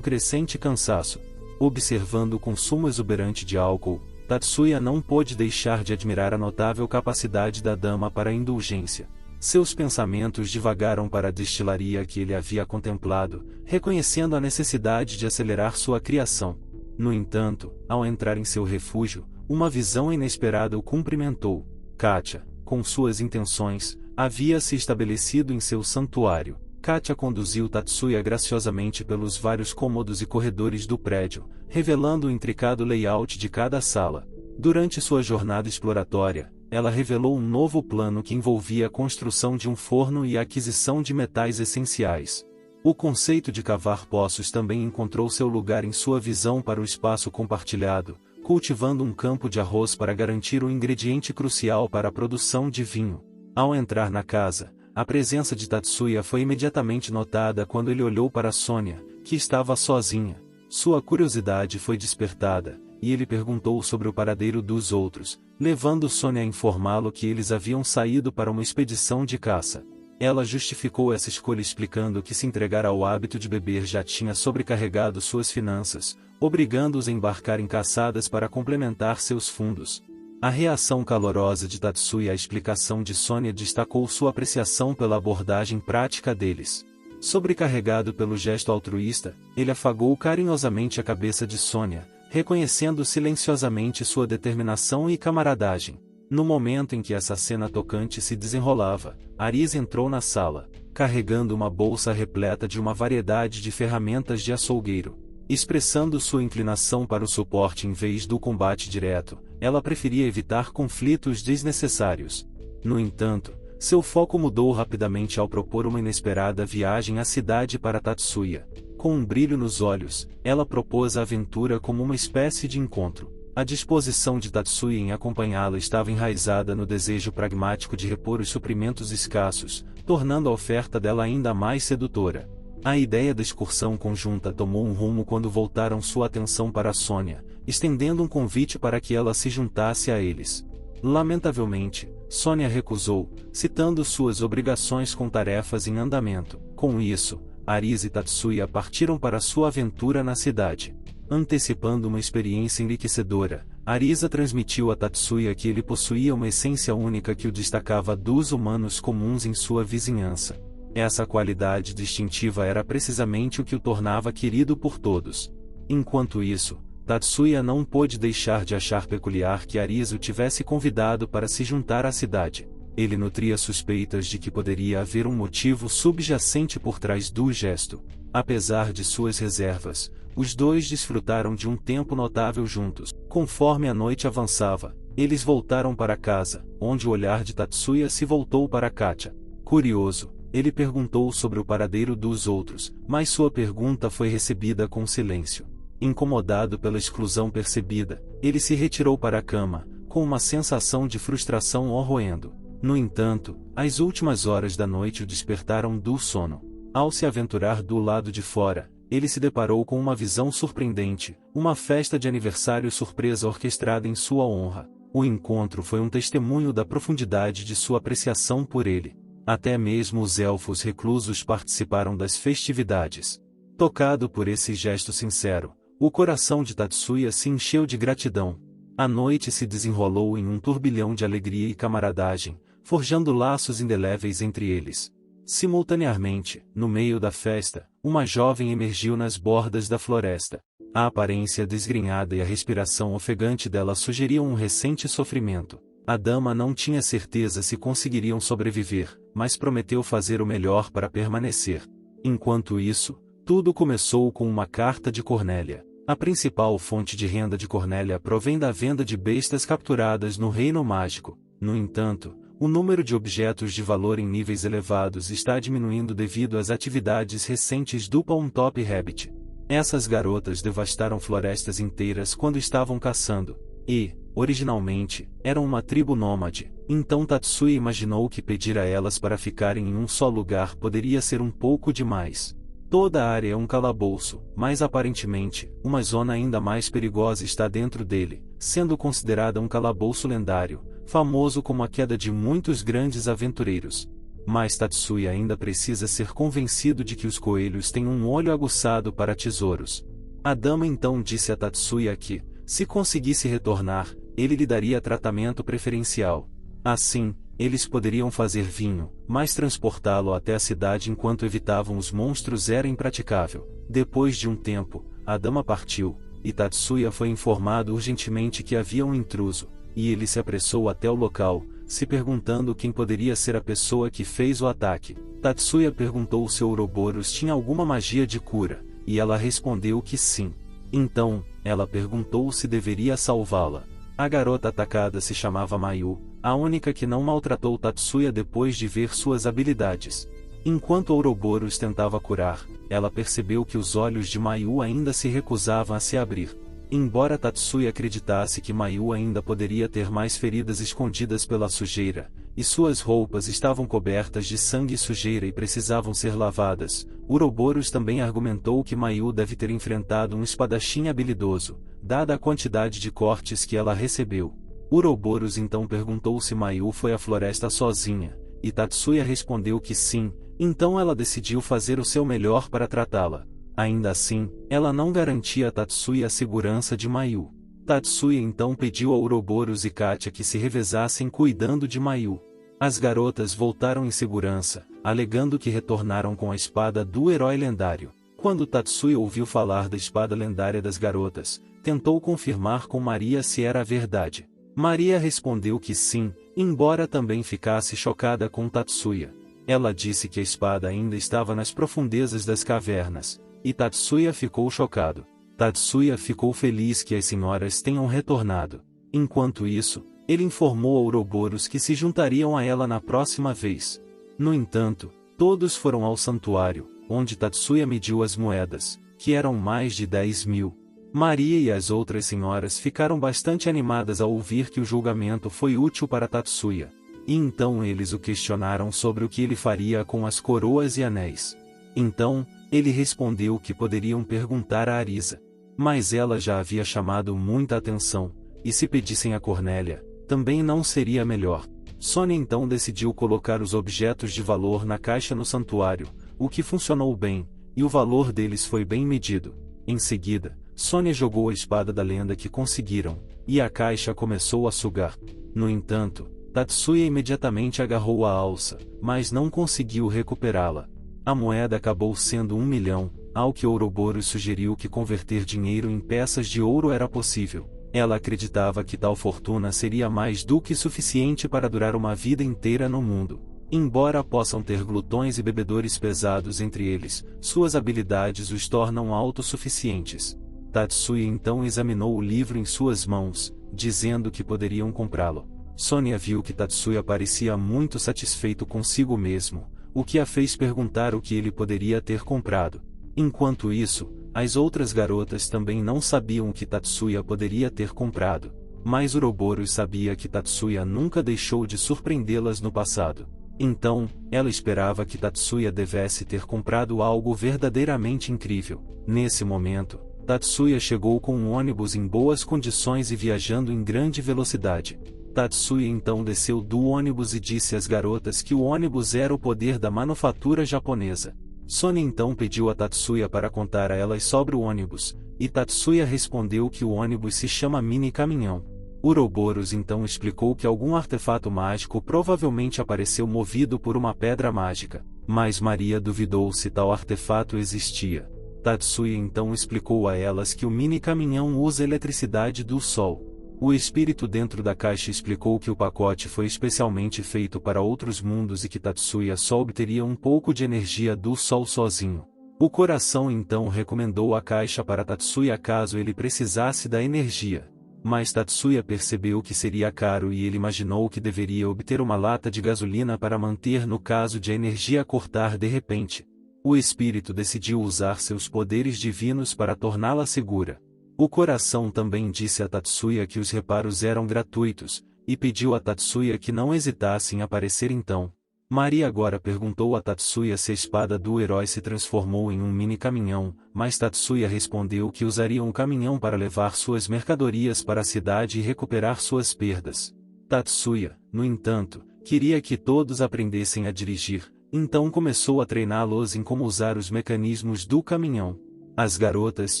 crescente cansaço. Observando o consumo exuberante de álcool, Tatsuya não pôde deixar de admirar a notável capacidade da dama para a indulgência. Seus pensamentos divagaram para a destilaria que ele havia contemplado, reconhecendo a necessidade de acelerar sua criação. No entanto, ao entrar em seu refúgio, uma visão inesperada o cumprimentou. Katia, com suas intenções, havia se estabelecido em seu santuário. Katia conduziu Tatsuya graciosamente pelos vários cômodos e corredores do prédio, revelando o intricado layout de cada sala. Durante sua jornada exploratória, ela revelou um novo plano que envolvia a construção de um forno e a aquisição de metais essenciais. O conceito de cavar poços também encontrou seu lugar em sua visão para o espaço compartilhado, cultivando um campo de arroz para garantir o ingrediente crucial para a produção de vinho. Ao entrar na casa, a presença de Tatsuya foi imediatamente notada quando ele olhou para Sônia, que estava sozinha. Sua curiosidade foi despertada, e ele perguntou sobre o paradeiro dos outros, levando Sônia a informá-lo que eles haviam saído para uma expedição de caça. Ela justificou essa escolha explicando que se entregar ao hábito de beber já tinha sobrecarregado suas finanças, obrigando-os a embarcar em caçadas para complementar seus fundos. A reação calorosa de Tatsuya à explicação de Sônia destacou sua apreciação pela abordagem prática deles. Sobrecarregado pelo gesto altruísta, ele afagou carinhosamente a cabeça de Sônia, reconhecendo silenciosamente sua determinação e camaradagem. No momento em que essa cena tocante se desenrolava, Aris entrou na sala, carregando uma bolsa repleta de uma variedade de ferramentas de açougueiro. Expressando sua inclinação para o suporte em vez do combate direto, ela preferia evitar conflitos desnecessários. No entanto, seu foco mudou rapidamente ao propor uma inesperada viagem à cidade para Tatsuya. Com um brilho nos olhos, ela propôs a aventura como uma espécie de encontro. A disposição de Tatsuya em acompanhá-la estava enraizada no desejo pragmático de repor os suprimentos escassos, tornando a oferta dela ainda mais sedutora. A ideia da excursão conjunta tomou um rumo quando voltaram sua atenção para Sônia, estendendo um convite para que ela se juntasse a eles. Lamentavelmente, Sônia recusou, citando suas obrigações com tarefas em andamento. Com isso, Aris e Tatsuya partiram para sua aventura na cidade. Antecipando uma experiência enriquecedora, Arisa transmitiu a Tatsuya que ele possuía uma essência única que o destacava dos humanos comuns em sua vizinhança. Essa qualidade distintiva era precisamente o que o tornava querido por todos. Enquanto isso, Tatsuya não pôde deixar de achar peculiar que Arisa o tivesse convidado para se juntar à cidade. Ele nutria suspeitas de que poderia haver um motivo subjacente por trás do gesto. Apesar de suas reservas, os dois desfrutaram de um tempo notável juntos. Conforme a noite avançava, eles voltaram para casa, onde o olhar de Tatsuya se voltou para Katia. Curioso, ele perguntou sobre o paradeiro dos outros, mas sua pergunta foi recebida com silêncio. Incomodado pela exclusão percebida, ele se retirou para a cama, com uma sensação de frustração o roendo. No entanto, as últimas horas da noite o despertaram do sono. Ao se aventurar do lado de fora, ele se deparou com uma visão surpreendente, uma festa de aniversário surpresa orquestrada em sua honra. O encontro foi um testemunho da profundidade de sua apreciação por ele. Até mesmo os elfos reclusos participaram das festividades. Tocado por esse gesto sincero, o coração de Tatsuya se encheu de gratidão. A noite se desenrolou em um turbilhão de alegria e camaradagem, forjando laços indeléveis entre eles. Simultaneamente, no meio da festa, uma jovem emergiu nas bordas da floresta. A aparência desgrenhada e a respiração ofegante dela sugeriam um recente sofrimento. A dama não tinha certeza se conseguiriam sobreviver, mas prometeu fazer o melhor para permanecer. Enquanto isso, tudo começou com uma carta de Cornélia. A principal fonte de renda de Cornélia provém da venda de bestas capturadas no Reino Mágico. No entanto, o número de objetos de valor em níveis elevados está diminuindo devido às atividades recentes do Palm Top Rabbit. Essas garotas devastaram florestas inteiras quando estavam caçando, e, originalmente, eram uma tribo nômade. Então Tatsuya imaginou que pedir a elas para ficarem em um só lugar poderia ser um pouco demais. Toda a área é um calabouço, mas aparentemente, uma zona ainda mais perigosa está dentro dele, sendo considerada um calabouço lendário, famoso como a queda de muitos grandes aventureiros. Mas Tatsuya ainda precisa ser convencido de que os coelhos têm um olho aguçado para tesouros. A dama então disse a Tatsuya que, se conseguisse retornar, ele lhe daria tratamento preferencial. Assim, eles poderiam fazer vinho, mas transportá-lo até a cidade enquanto evitavam os monstros era impraticável. Depois de um tempo, a dama partiu, e Tatsuya foi informado urgentemente que havia um intruso, e ele se apressou até o local, se perguntando quem poderia ser a pessoa que fez o ataque. Tatsuya perguntou se Ouroboros tinha alguma magia de cura, e ela respondeu que sim. Então, ela perguntou se deveria salvá-la. A garota atacada se chamava Mayu, a única que não maltratou Tatsuya depois de ver suas habilidades. Enquanto Ouroboros tentava curar, ela percebeu que os olhos de Mayu ainda se recusavam a se abrir. Embora Tatsuya acreditasse que Mayu ainda poderia ter mais feridas escondidas pela sujeira, e suas roupas estavam cobertas de sangue e sujeira e precisavam ser lavadas, Ouroboros também argumentou que Mayu deve ter enfrentado um espadachim habilidoso, dada a quantidade de cortes que ela recebeu. Ouroboros então perguntou se Mayu foi à floresta sozinha, e Tatsuya respondeu que sim, então ela decidiu fazer o seu melhor para tratá-la. Ainda assim, ela não garantia a Tatsuya a segurança de Mayu. Tatsuya então pediu a Ouroboros e Katia que se revezassem cuidando de Mayu. As garotas voltaram em segurança, alegando que retornaram com a espada do herói lendário. Quando Tatsuya ouviu falar da espada lendária das garotas, tentou confirmar com Maria se era verdade. Maria respondeu que sim, embora também ficasse chocada com Tatsuya. Ela disse que a espada ainda estava nas profundezas das cavernas, e Tatsuya ficou chocado. Tatsuya ficou feliz que as senhoras tenham retornado. Enquanto isso, ele informou a Ouroboros que se juntariam a ela na próxima vez. No entanto, todos foram ao santuário, onde Tatsuya mediu as moedas, que eram mais de 10.000. Maria e as outras senhoras ficaram bastante animadas ao ouvir que o julgamento foi útil para Tatsuya. E então eles o questionaram sobre o que ele faria com as coroas e anéis. Então, ele respondeu que poderiam perguntar a Arisa. Mas ela já havia chamado muita atenção, e se pedissem a Cornélia, também não seria melhor. Sônia então decidiu colocar os objetos de valor na caixa no santuário, o que funcionou bem, e o valor deles foi bem medido. Em seguida, Sônia jogou a espada da lenda que conseguiram, e a caixa começou a sugar. No entanto, Tatsuya imediatamente agarrou a alça, mas não conseguiu recuperá-la. A moeda acabou sendo 1 milhão, ao que Ouroboros sugeriu que converter dinheiro em peças de ouro era possível. Ela acreditava que tal fortuna seria mais do que suficiente para durar uma vida inteira no mundo. Embora possam ter glutões e bebedores pesados entre eles, suas habilidades os tornam autossuficientes. Tatsuya então examinou o livro em suas mãos, dizendo que poderiam comprá-lo. Sônia viu que Tatsuya parecia muito satisfeito consigo mesmo, o que a fez perguntar o que ele poderia ter comprado. Enquanto isso, as outras garotas também não sabiam o que Tatsuya poderia ter comprado, mas Ouroboros sabia que Tatsuya nunca deixou de surpreendê-las no passado. Então, ela esperava que Tatsuya devesse ter comprado algo verdadeiramente incrível. Nesse momento, Tatsuya chegou com um ônibus em boas condições e viajando em grande velocidade. Tatsuya então desceu do ônibus e disse às garotas que o ônibus era o poder da manufatura japonesa. Sônia então pediu a Tatsuya para contar a elas sobre o ônibus, e Tatsuya respondeu que o ônibus se chama Mini Caminhão. Ouroboros então explicou que algum artefato mágico provavelmente apareceu movido por uma pedra mágica, mas Maria duvidou se tal artefato existia. Tatsuya então explicou a elas que o mini caminhão usa eletricidade do Sol. O espírito dentro da caixa explicou que o pacote foi especialmente feito para outros mundos e que Tatsuya só obteria um pouco de energia do Sol sozinho. O coração então recomendou a caixa para Tatsuya caso ele precisasse da energia. Mas Tatsuya percebeu que seria caro e ele imaginou que deveria obter uma lata de gasolina para manter no caso de a energia cortar de repente. O espírito decidiu usar seus poderes divinos para torná-la segura. O coração também disse a Tatsuya que os reparos eram gratuitos, e pediu a Tatsuya que não hesitasse em aparecer então. Maria agora perguntou a Tatsuya se a espada do herói se transformou em um mini caminhão, mas Tatsuya respondeu que usaria um caminhão para levar suas mercadorias para a cidade e recuperar suas perdas. Tatsuya, no entanto, queria que todos aprendessem a dirigir, então começou a treiná-los em como usar os mecanismos do caminhão. As garotas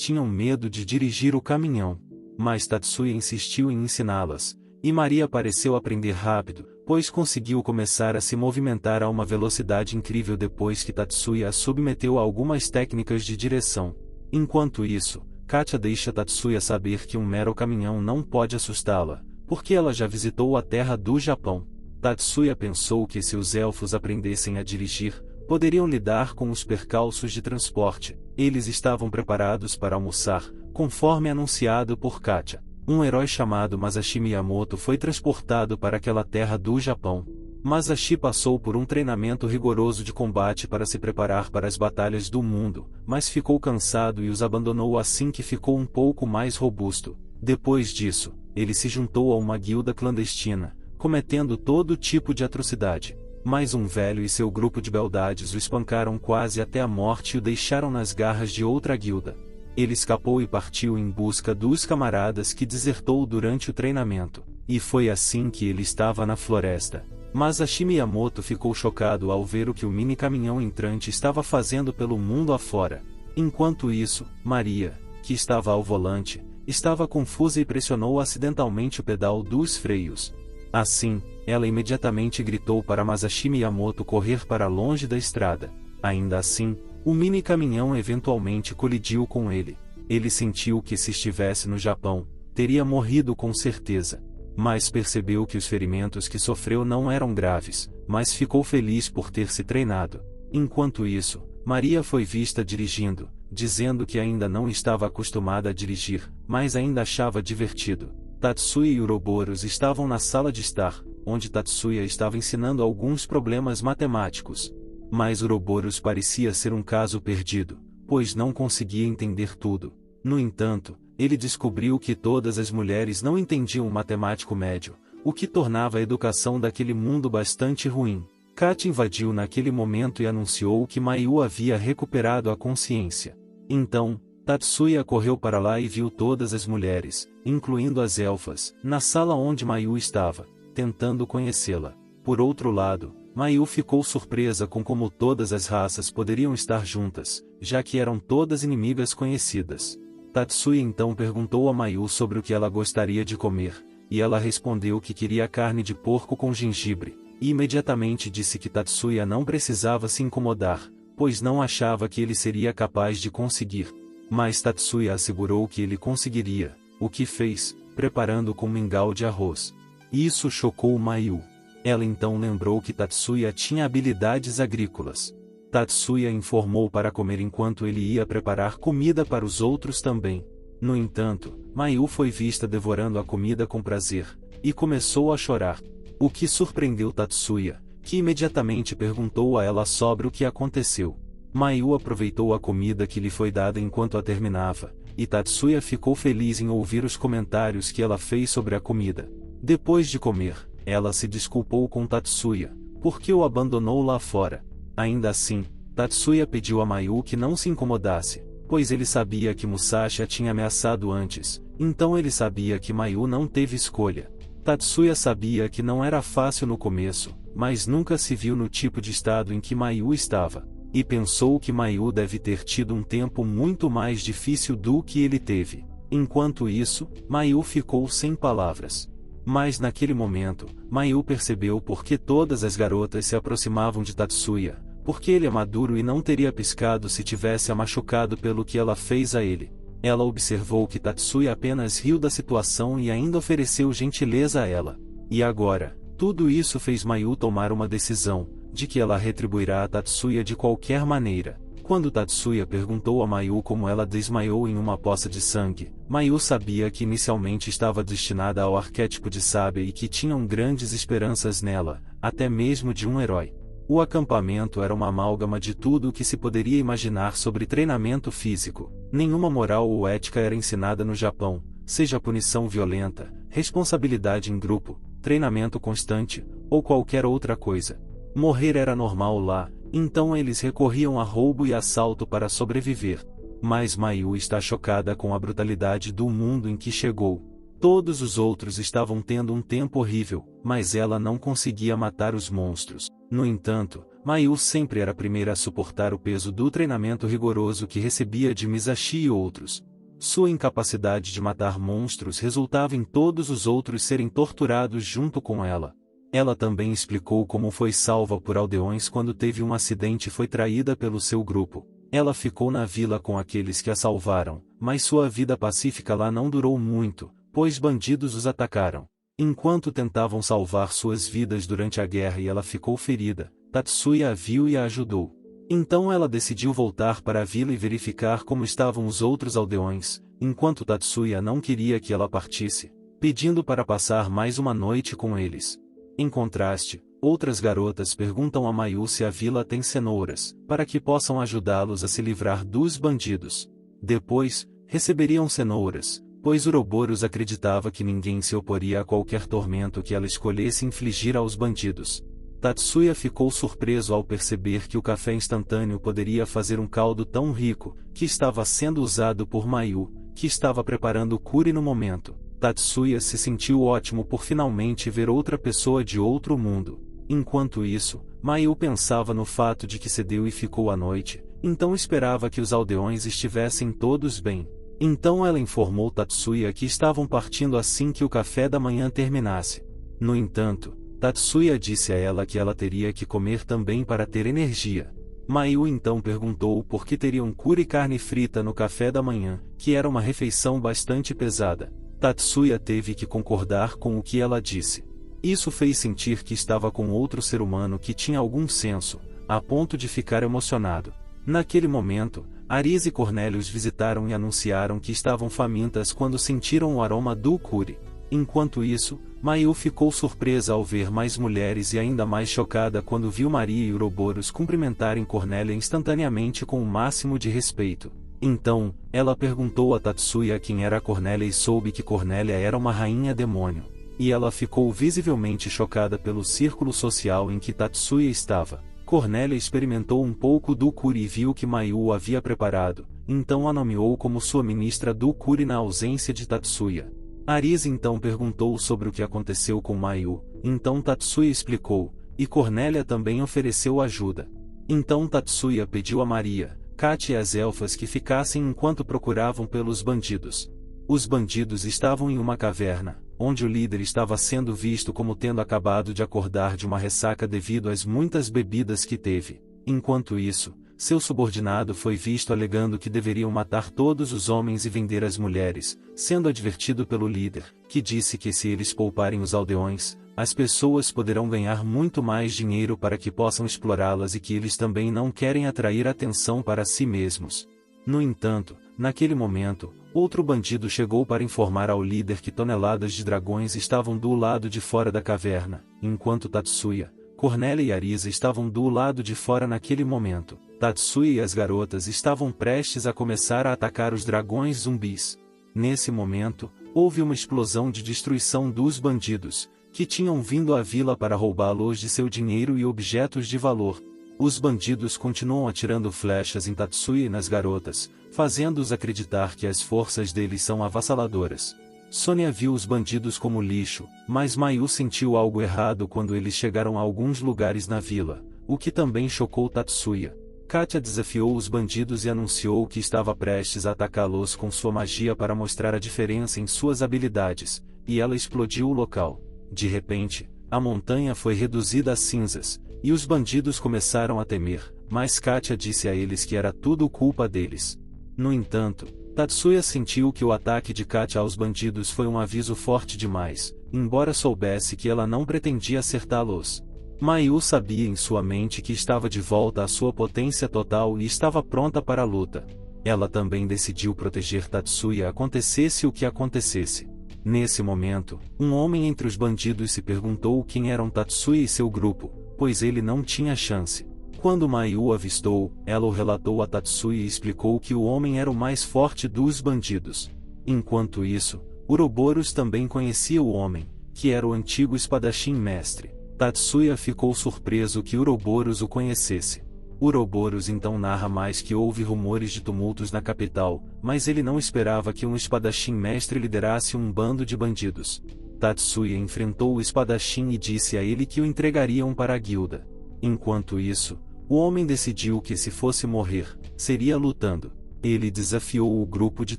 tinham medo de dirigir o caminhão, mas Tatsuya insistiu em ensiná-las, e Maria pareceu aprender rápido, pois conseguiu começar a se movimentar a uma velocidade incrível depois que Tatsuya a submeteu a algumas técnicas de direção. Enquanto isso, Katia deixa Tatsuya saber que um mero caminhão não pode assustá-la, porque ela já visitou a terra do Japão. Tatsuya pensou que se os elfos aprendessem a dirigir, poderiam lidar com os percalços de transporte. Eles estavam preparados para almoçar, conforme anunciado por Katia. Um herói chamado Masashi Miyamoto foi transportado para aquela terra do Japão. Masashi passou por um treinamento rigoroso de combate para se preparar para as batalhas do mundo, mas ficou cansado e os abandonou assim que ficou um pouco mais robusto. Depois disso, ele se juntou a uma guilda clandestina, cometendo todo tipo de atrocidade. Mas um velho e seu grupo de beldades o espancaram quase até a morte e o deixaram nas garras de outra guilda. Ele escapou e partiu em busca dos camaradas que desertou durante o treinamento, e foi assim que ele estava na floresta. Masashi Miyamoto ficou chocado ao ver o que o mini caminhão entrante estava fazendo pelo mundo afora. Enquanto isso, Maria, que estava ao volante, estava confusa e pressionou acidentalmente o pedal dos freios. Assim, ela imediatamente gritou para Masashi Miyamoto correr para longe da estrada. Ainda assim, o mini caminhão eventualmente colidiu com ele. Ele sentiu que se estivesse no Japão, teria morrido com certeza. Mas percebeu que os ferimentos que sofreu não eram graves, mas ficou feliz por ter se treinado. Enquanto isso, Maria foi vista dirigindo, dizendo que ainda não estava acostumada a dirigir, mas ainda achava divertido. Tatsuya e Uroboros estavam na sala de estar, onde Tatsuya estava ensinando alguns problemas matemáticos. Mas Uroboros parecia ser um caso perdido, pois não conseguia entender tudo. No entanto, ele descobriu que todas as mulheres não entendiam o matemático médio, o que tornava a educação daquele mundo bastante ruim. Katia invadiu naquele momento e anunciou que Mayu havia recuperado a consciência. Então, Tatsuya correu para lá e viu todas as mulheres, incluindo as elfas, na sala onde Mayu estava, tentando conhecê-la. Por outro lado, Mayu ficou surpresa com como todas as raças poderiam estar juntas, já que eram todas inimigas conhecidas. Tatsuya então perguntou a Mayu sobre o que ela gostaria de comer, e ela respondeu que queria carne de porco com gengibre, e imediatamente disse que Tatsuya não precisava se incomodar, pois não achava que ele seria capaz de conseguir. Mas Tatsuya assegurou que ele conseguiria, o que fez, preparando com mingau de arroz. Isso chocou Mayu. Ela então lembrou que Tatsuya tinha habilidades agrícolas. Tatsuya informou para comer enquanto ele ia preparar comida para os outros também. No entanto, Mayu foi vista devorando a comida com prazer, e começou a chorar. O que surpreendeu Tatsuya, que imediatamente perguntou a ela sobre o que aconteceu. Mayu aproveitou a comida que lhe foi dada enquanto a terminava, e Tatsuya ficou feliz em ouvir os comentários que ela fez sobre a comida. Depois de comer, ela se desculpou com Tatsuya, porque o abandonou lá fora. Ainda assim, Tatsuya pediu a Mayu que não se incomodasse, pois ele sabia que Musashi a tinha ameaçado antes, então ele sabia que Mayu não teve escolha. Tatsuya sabia que não era fácil no começo, mas nunca se viu no tipo de estado em que Mayu estava, e pensou que Mayu deve ter tido um tempo muito mais difícil do que ele teve. Enquanto isso, Mayu ficou sem palavras. Mas naquele momento, Mayu percebeu por que todas as garotas se aproximavam de Tatsuya, porque ele é maduro e não teria piscado se tivesse a machucado pelo que ela fez a ele. Ela observou que Tatsuya apenas riu da situação e ainda ofereceu gentileza a ela. E agora, tudo isso fez Mayu tomar uma decisão, de que ela retribuirá a Tatsuya de qualquer maneira. Quando Tatsuya perguntou a Mayu como ela desmaiou em uma poça de sangue, Mayu sabia que inicialmente estava destinada ao arquétipo de sábia e que tinham grandes esperanças nela, até mesmo de um herói. O acampamento era uma amálgama de tudo o que se poderia imaginar sobre treinamento físico. Nenhuma moral ou ética era ensinada no Japão, seja punição violenta, responsabilidade em grupo, treinamento constante, ou qualquer outra coisa. Morrer era normal lá, então eles recorriam a roubo e assalto para sobreviver. Mas Mayu está chocada com a brutalidade do mundo em que chegou. Todos os outros estavam tendo um tempo horrível, mas ela não conseguia matar os monstros. No entanto, Mayu sempre era a primeira a suportar o peso do treinamento rigoroso que recebia de Misashi e outros. Sua incapacidade de matar monstros resultava em todos os outros serem torturados junto com ela. Ela também explicou como foi salva por aldeões quando teve um acidente e foi traída pelo seu grupo. Ela ficou na vila com aqueles que a salvaram, mas sua vida pacífica lá não durou muito, pois bandidos os atacaram. Enquanto tentavam salvar suas vidas durante a guerra e ela ficou ferida, Tatsuya a viu e a ajudou. Então ela decidiu voltar para a vila e verificar como estavam os outros aldeões, enquanto Tatsuya não queria que ela partisse, pedindo para passar mais uma noite com eles. Em contraste, outras garotas perguntam a Mayu se a vila tem cenouras, para que possam ajudá-los a se livrar dos bandidos. Depois, receberiam cenouras, pois Uroboros acreditava que ninguém se oporia a qualquer tormento que ela escolhesse infligir aos bandidos. Tatsuya ficou surpreso ao perceber que o café instantâneo poderia fazer um caldo tão rico, que estava sendo usado por Mayu, que estava preparando o curry no momento. Tatsuya se sentiu ótimo por finalmente ver outra pessoa de outro mundo. Enquanto isso, Mayu pensava no fato de que cedeu e ficou à noite, então esperava que os aldeões estivessem todos bem. Então ela informou Tatsuya que estavam partindo assim que o café da manhã terminasse. No entanto, Tatsuya disse a ela que ela teria que comer também para ter energia. Mayu então perguntou por que teriam curry e carne frita no café da manhã, que era uma refeição bastante pesada. Tatsuya teve que concordar com o que ela disse. Isso fez sentir que estava com outro ser humano que tinha algum senso, a ponto de ficar emocionado. Naquele momento, Aris e Cornelius visitaram e anunciaram que estavam famintas quando sentiram o aroma do curry. Enquanto isso, Mayu ficou surpresa ao ver mais mulheres e ainda mais chocada quando viu Maria e Uroboros cumprimentarem Cornélia instantaneamente com o máximo de respeito. Então, ela perguntou a Tatsuya quem era Cornélia e soube que Cornélia era uma rainha demônio. E ela ficou visivelmente chocada pelo círculo social em que Tatsuya estava. Cornélia experimentou um pouco do curry e viu que Mayu o havia preparado, então a nomeou como sua ministra do curry na ausência de Tatsuya. Aris então perguntou sobre o que aconteceu com Mayu, então Tatsuya explicou, e Cornélia também ofereceu ajuda. Então Tatsuya pediu a Maria, Katia e as elfas que ficassem enquanto procuravam pelos bandidos. Os bandidos estavam em uma caverna, onde o líder estava sendo visto como tendo acabado de acordar de uma ressaca devido às muitas bebidas que teve. Enquanto isso, seu subordinado foi visto alegando que deveriam matar todos os homens e vender as mulheres, sendo advertido pelo líder, que disse que se eles pouparem os aldeões, as pessoas poderão ganhar muito mais dinheiro para que possam explorá-las e que eles também não querem atrair atenção para si mesmos. No entanto, naquele momento, outro bandido chegou para informar ao líder que toneladas de dragões estavam do lado de fora da caverna, enquanto Tatsuya, Cornélia e Arisa estavam do lado de fora naquele momento. Tatsuya e as garotas estavam prestes a começar a atacar os dragões zumbis. Nesse momento, houve uma explosão de destruição dos bandidos, que tinham vindo à vila para roubá-los de seu dinheiro e objetos de valor. Os bandidos continuam atirando flechas em Tatsuya e nas garotas, fazendo-os acreditar que as forças deles são avassaladoras. Sônia viu os bandidos como lixo, mas Mayu sentiu algo errado quando eles chegaram a alguns lugares na vila, o que também chocou Tatsuya. Katia desafiou os bandidos e anunciou que estava prestes a atacá-los com sua magia para mostrar a diferença em suas habilidades, e ela explodiu o local. De repente, a montanha foi reduzida a cinzas, e os bandidos começaram a temer, mas Katia disse a eles que era tudo culpa deles. No entanto, Tatsuya sentiu que o ataque de Katia aos bandidos foi um aviso forte demais, embora soubesse que ela não pretendia acertá-los. Mayu sabia em sua mente que estava de volta à sua potência total e estava pronta para a luta. Ela também decidiu proteger Tatsuya acontecesse o que acontecesse. Nesse momento, um homem entre os bandidos se perguntou quem eram Tatsuya e seu grupo, pois ele não tinha chance. Quando Mayu o avistou, ela o relatou a Tatsuya e explicou que o homem era o mais forte dos bandidos. Enquanto isso, Uroboros também conhecia o homem, que era o antigo espadachim mestre. Tatsuya ficou surpreso que Uroboros o conhecesse. Uroboros então narra mais que houve rumores de tumultos na capital, mas ele não esperava que um espadachim mestre liderasse um bando de bandidos. Tatsuya enfrentou o espadachim e disse a ele que o entregariam para a guilda. Enquanto isso, o homem decidiu que se fosse morrer, seria lutando. Ele desafiou o grupo de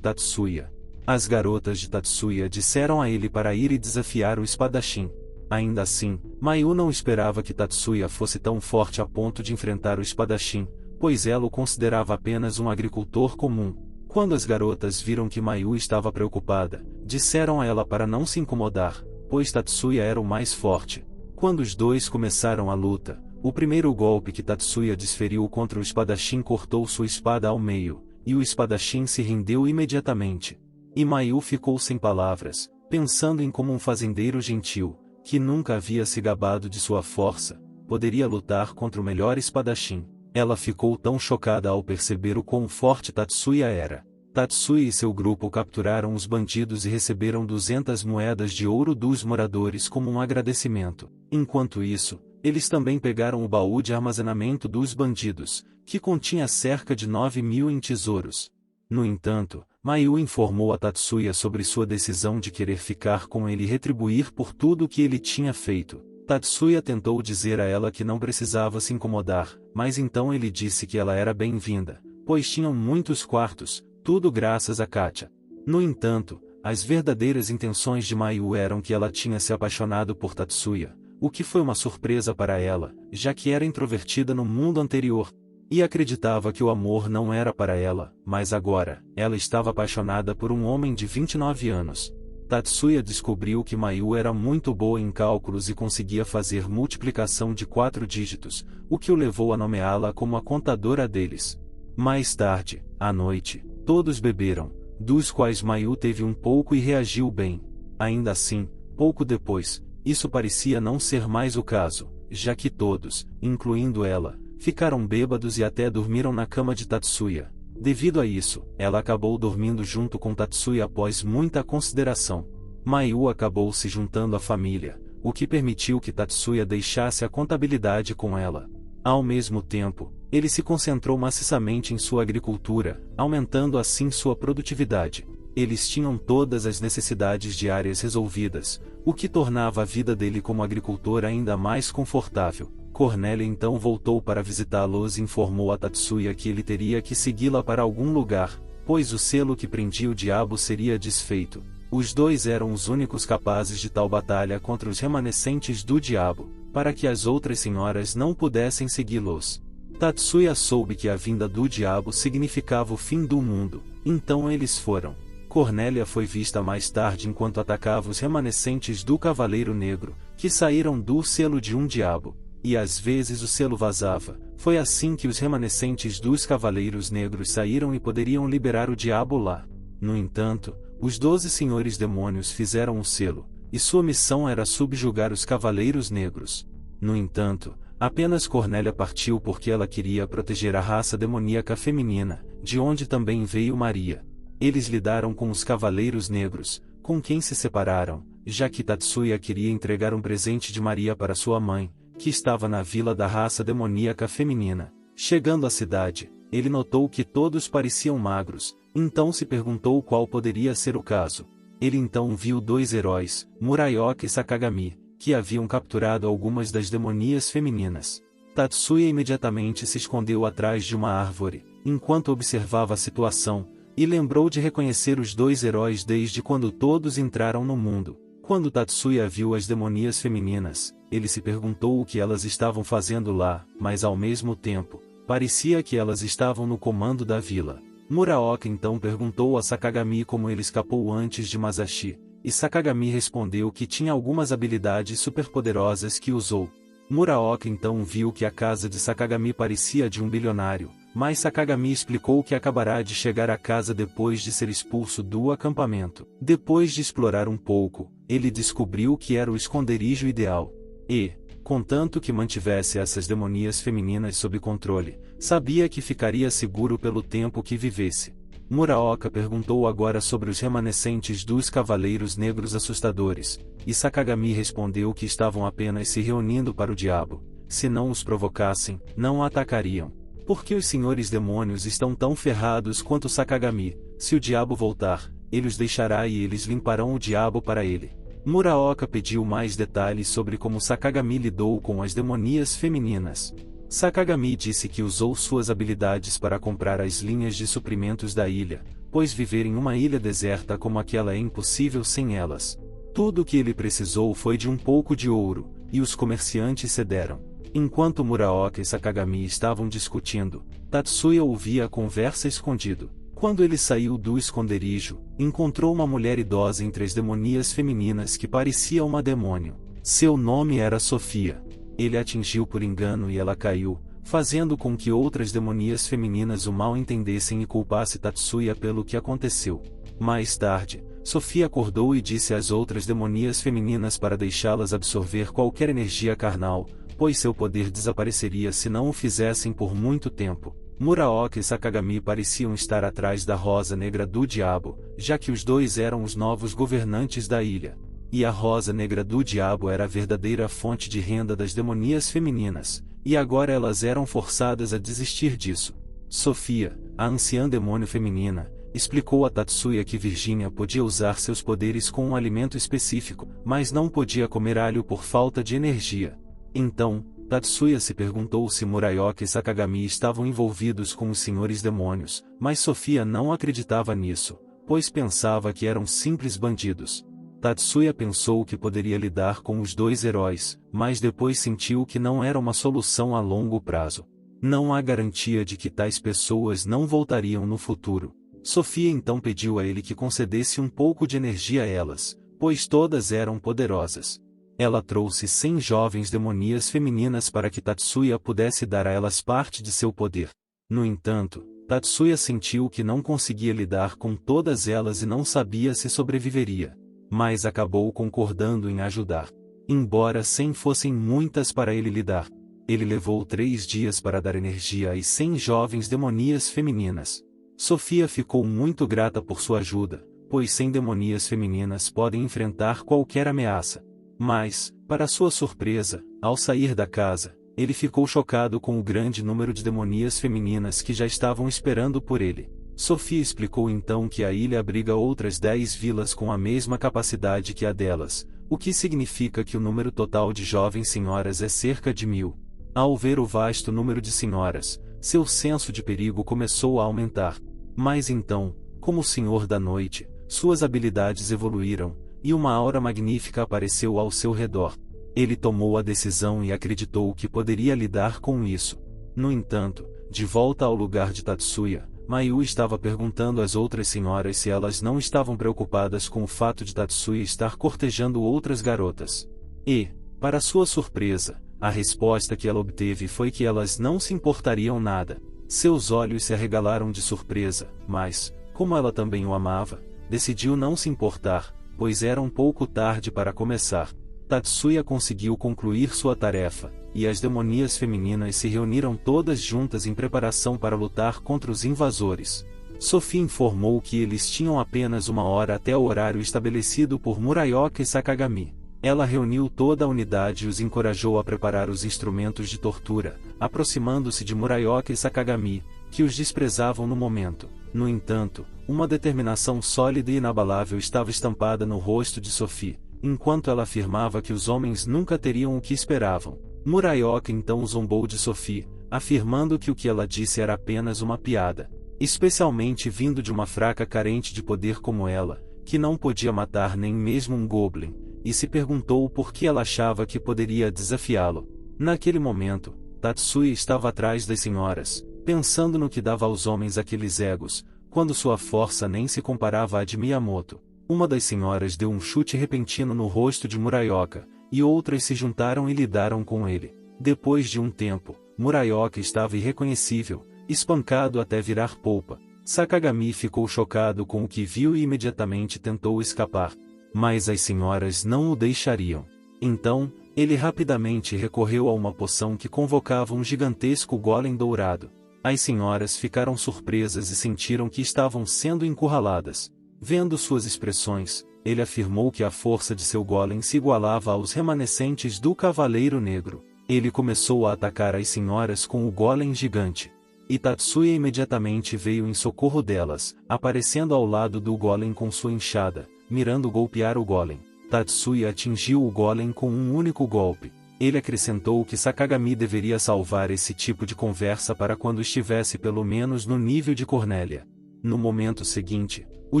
Tatsuya. As garotas de Tatsuya disseram a ele para ir e desafiar o espadachim. Ainda assim, Mayu não esperava que Tatsuya fosse tão forte a ponto de enfrentar o espadachim, pois ela o considerava apenas um agricultor comum. Quando as garotas viram que Mayu estava preocupada, disseram a ela para não se incomodar, pois Tatsuya era o mais forte. Quando os dois começaram a luta, o primeiro golpe que Tatsuya desferiu contra o espadachim cortou sua espada ao meio, e o espadachim se rendeu imediatamente. E Mayu ficou sem palavras, pensando em como um fazendeiro gentil, que nunca havia se gabado de sua força, poderia lutar contra o melhor espadachim. Ela ficou tão chocada ao perceber o quão forte Tatsuya era. Tatsuya e seu grupo capturaram os bandidos e receberam 200 moedas de ouro dos moradores como um agradecimento. Enquanto isso, eles também pegaram o baú de armazenamento dos bandidos, que continha cerca de 9.000 em tesouros. No entanto, Mayu informou a Tatsuya sobre sua decisão de querer ficar com ele e retribuir por tudo o que ele tinha feito. Tatsuya tentou dizer a ela que não precisava se incomodar, mas então ele disse que ela era bem-vinda, pois tinham muitos quartos, tudo graças a Katia. No entanto, as verdadeiras intenções de Mayu eram que ela tinha se apaixonado por Tatsuya, o que foi uma surpresa para ela, já que era introvertida no mundo anterior, e acreditava que o amor não era para ela, mas agora, ela estava apaixonada por um homem de 29 anos. Tatsuya descobriu que Mayu era muito boa em cálculos e conseguia fazer multiplicação de 4 dígitos, o que o levou a nomeá-la como a contadora deles. Mais tarde, à noite, todos beberam, dos quais Mayu teve um pouco e reagiu bem. Ainda assim, pouco depois, isso parecia não ser mais o caso, já que todos, incluindo ela, ficaram bêbados e até dormiram na cama de Tatsuya. Devido a isso, ela acabou dormindo junto com Tatsuya após muita consideração. Mayu acabou se juntando à família, o que permitiu que Tatsuya deixasse a contabilidade com ela. Ao mesmo tempo, ele se concentrou maciçamente em sua agricultura, aumentando assim sua produtividade. Eles tinham todas as necessidades diárias resolvidas, o que tornava a vida dele como agricultor ainda mais confortável. Cornélia então voltou para visitá-los e informou a Tatsuya que ele teria que segui-la para algum lugar, pois o selo que prendia o diabo seria desfeito. Os dois eram os únicos capazes de tal batalha contra os remanescentes do diabo, para que as outras senhoras não pudessem segui-los. Tatsuya soube que a vinda do diabo significava o fim do mundo, então eles foram. Cornélia foi vista mais tarde enquanto atacava os remanescentes do Cavaleiro Negro, que saíram do selo de um diabo. E às vezes o selo vazava. Foi assim que os remanescentes dos Cavaleiros Negros saíram e poderiam liberar o diabo lá. No entanto, os 12 senhores demônios fizeram o selo, e sua missão era subjugar os Cavaleiros Negros. No entanto, apenas Cornélia partiu porque ela queria proteger a raça demoníaca feminina, de onde também veio Maria. Eles lidaram com os Cavaleiros Negros, com quem se separaram, já que Tatsuya queria entregar um presente de Maria para sua mãe, que estava na vila da raça demoníaca feminina. Chegando à cidade, ele notou que todos pareciam magros, então se perguntou qual poderia ser o caso. Ele então viu 2 heróis, Muraioka e Sakagami, que haviam capturado algumas das demonias femininas. Tatsuya imediatamente se escondeu atrás de uma árvore, enquanto observava a situação, e lembrou de reconhecer os 2 heróis desde quando todos entraram no mundo. Quando Tatsuya viu as demonias femininas, ele se perguntou o que elas estavam fazendo lá, mas ao mesmo tempo, parecia que elas estavam no comando da vila. Muraoka então perguntou a Sakagami como ele escapou antes de Masashi, e Sakagami respondeu que tinha algumas habilidades superpoderosas que usou. Muraoka então viu que a casa de Sakagami parecia de um bilionário, mas Sakagami explicou que acabará de chegar à casa depois de ser expulso do acampamento. Depois de explorar um pouco, ele descobriu que era o esconderijo ideal. E, contanto que mantivesse essas demonias femininas sob controle, sabia que ficaria seguro pelo tempo que vivesse. Muraoka perguntou agora sobre os remanescentes dos Cavaleiros Negros Assustadores, e Sakagami respondeu que estavam apenas se reunindo para o diabo. Se não os provocassem, não atacariam. Porque os senhores demônios estão tão ferrados quanto Sakagami. Se o diabo voltar, ele os deixará e eles limparão o diabo para ele. Muraoka pediu mais detalhes sobre como Sakagami lidou com as demonias femininas. Sakagami disse que usou suas habilidades para comprar as linhas de suprimentos da ilha, pois viver em uma ilha deserta como aquela é impossível sem elas. Tudo o que ele precisou foi de um pouco de ouro, e os comerciantes cederam. Enquanto Muraoka e Sakagami estavam discutindo, Tatsuya ouvia a conversa escondido. Quando ele saiu do esconderijo, encontrou uma mulher idosa entre as demonias femininas que parecia uma demônio. Seu nome era Sofia. Ele a atingiu por engano e ela caiu, fazendo com que outras demonias femininas o mal entendessem e culpasse Tatsuya pelo que aconteceu. Mais tarde, Sofia acordou e disse às outras demonias femininas para deixá-las absorver qualquer energia carnal, pois seu poder desapareceria se não o fizessem por muito tempo. Muraoka e Sakagami pareciam estar atrás da Rosa Negra do Diabo, já que os dois eram os novos governantes da ilha. E a Rosa Negra do Diabo era a verdadeira fonte de renda das demonias femininas, e agora elas eram forçadas a desistir disso. Sofia, a anciã demônio feminina, explicou a Tatsuya que Virginia podia usar seus poderes com um alimento específico, mas não podia comer alho por falta de energia. Então, Tatsuya se perguntou se Muraoka e Sakagami estavam envolvidos com os senhores demônios, mas Sofia não acreditava nisso, pois pensava que eram simples bandidos. Tatsuya pensou que poderia lidar com os dois heróis, mas depois sentiu que não era uma solução a longo prazo. Não há garantia de que tais pessoas não voltariam no futuro. Sofia então pediu a ele que concedesse um pouco de energia a elas, pois todas eram poderosas. Ela trouxe 100 jovens demonias femininas para que Tatsuya pudesse dar a elas parte de seu poder. No entanto, Tatsuya sentiu que não conseguia lidar com todas elas e não sabia se sobreviveria. Mas acabou concordando em ajudar. Embora 100 fossem muitas para ele lidar, ele levou 3 dias para dar energia às 100 jovens demonias femininas. Sofia ficou muito grata por sua ajuda, pois 100 demonias femininas podem enfrentar qualquer ameaça. Mas, para sua surpresa, ao sair da casa, ele ficou chocado com o grande número de demonias femininas que já estavam esperando por ele. Sofia explicou então que a ilha abriga outras 10 vilas com a mesma capacidade que a delas, o que significa que o número total de jovens senhoras é cerca de 1000. Ao ver o vasto número de senhoras, seu senso de perigo começou a aumentar. Mas então, como o Senhor da Noite, suas habilidades evoluíram, e uma aura magnífica apareceu ao seu redor. Ele tomou a decisão e acreditou que poderia lidar com isso. No entanto, de volta ao lugar de Tatsuya, Mayu estava perguntando às outras senhoras se elas não estavam preocupadas com o fato de Tatsuya estar cortejando outras garotas. E, para sua surpresa, a resposta que ela obteve foi que elas não se importariam nada. Seus olhos se arregalaram de surpresa, mas, como ela também o amava, decidiu não se importar, pois era um pouco tarde para começar. Tatsuya conseguiu concluir sua tarefa, e as demonias femininas se reuniram todas juntas em preparação para lutar contra os invasores. Sofia informou que eles tinham apenas 1 hora até o horário estabelecido por Muraoka e Sakagami. Ela reuniu toda a unidade e os encorajou a preparar os instrumentos de tortura, aproximando-se de Muraoka e Sakagami, que os desprezavam no momento. No entanto, uma determinação sólida e inabalável estava estampada no rosto de Sofia, enquanto ela afirmava que os homens nunca teriam o que esperavam. Muraoka então zombou de Sofia, afirmando que o que ela disse era apenas uma piada, especialmente vindo de uma fraca carente de poder como ela, que não podia matar nem mesmo um goblin, e se perguntou por que ela achava que poderia desafiá-lo. Naquele momento, Tatsuya estava atrás das senhoras, pensando no que dava aos homens aqueles egos, quando sua força nem se comparava à de Miyamoto. Uma das senhoras deu um chute repentino no rosto de Muraoka, e outras se juntaram e lidaram com ele. Depois de um tempo, Muraoka estava irreconhecível, espancado até virar polpa. Sakagami ficou chocado com o que viu e imediatamente tentou escapar. Mas as senhoras não o deixariam. Então, ele rapidamente recorreu a uma poção que convocava um gigantesco golem dourado. As senhoras ficaram surpresas e sentiram que estavam sendo encurraladas. Vendo suas expressões, ele afirmou que a força de seu golem se igualava aos remanescentes do Cavaleiro Negro. Ele começou a atacar as senhoras com o golem gigante. E Tatsuya imediatamente veio em socorro delas, aparecendo ao lado do golem com sua enxada, mirando golpear o golem. Tatsuya atingiu o golem com um único golpe. Ele acrescentou que Sakagami deveria salvar esse tipo de conversa para quando estivesse pelo menos no nível de Cornélia. No momento seguinte, o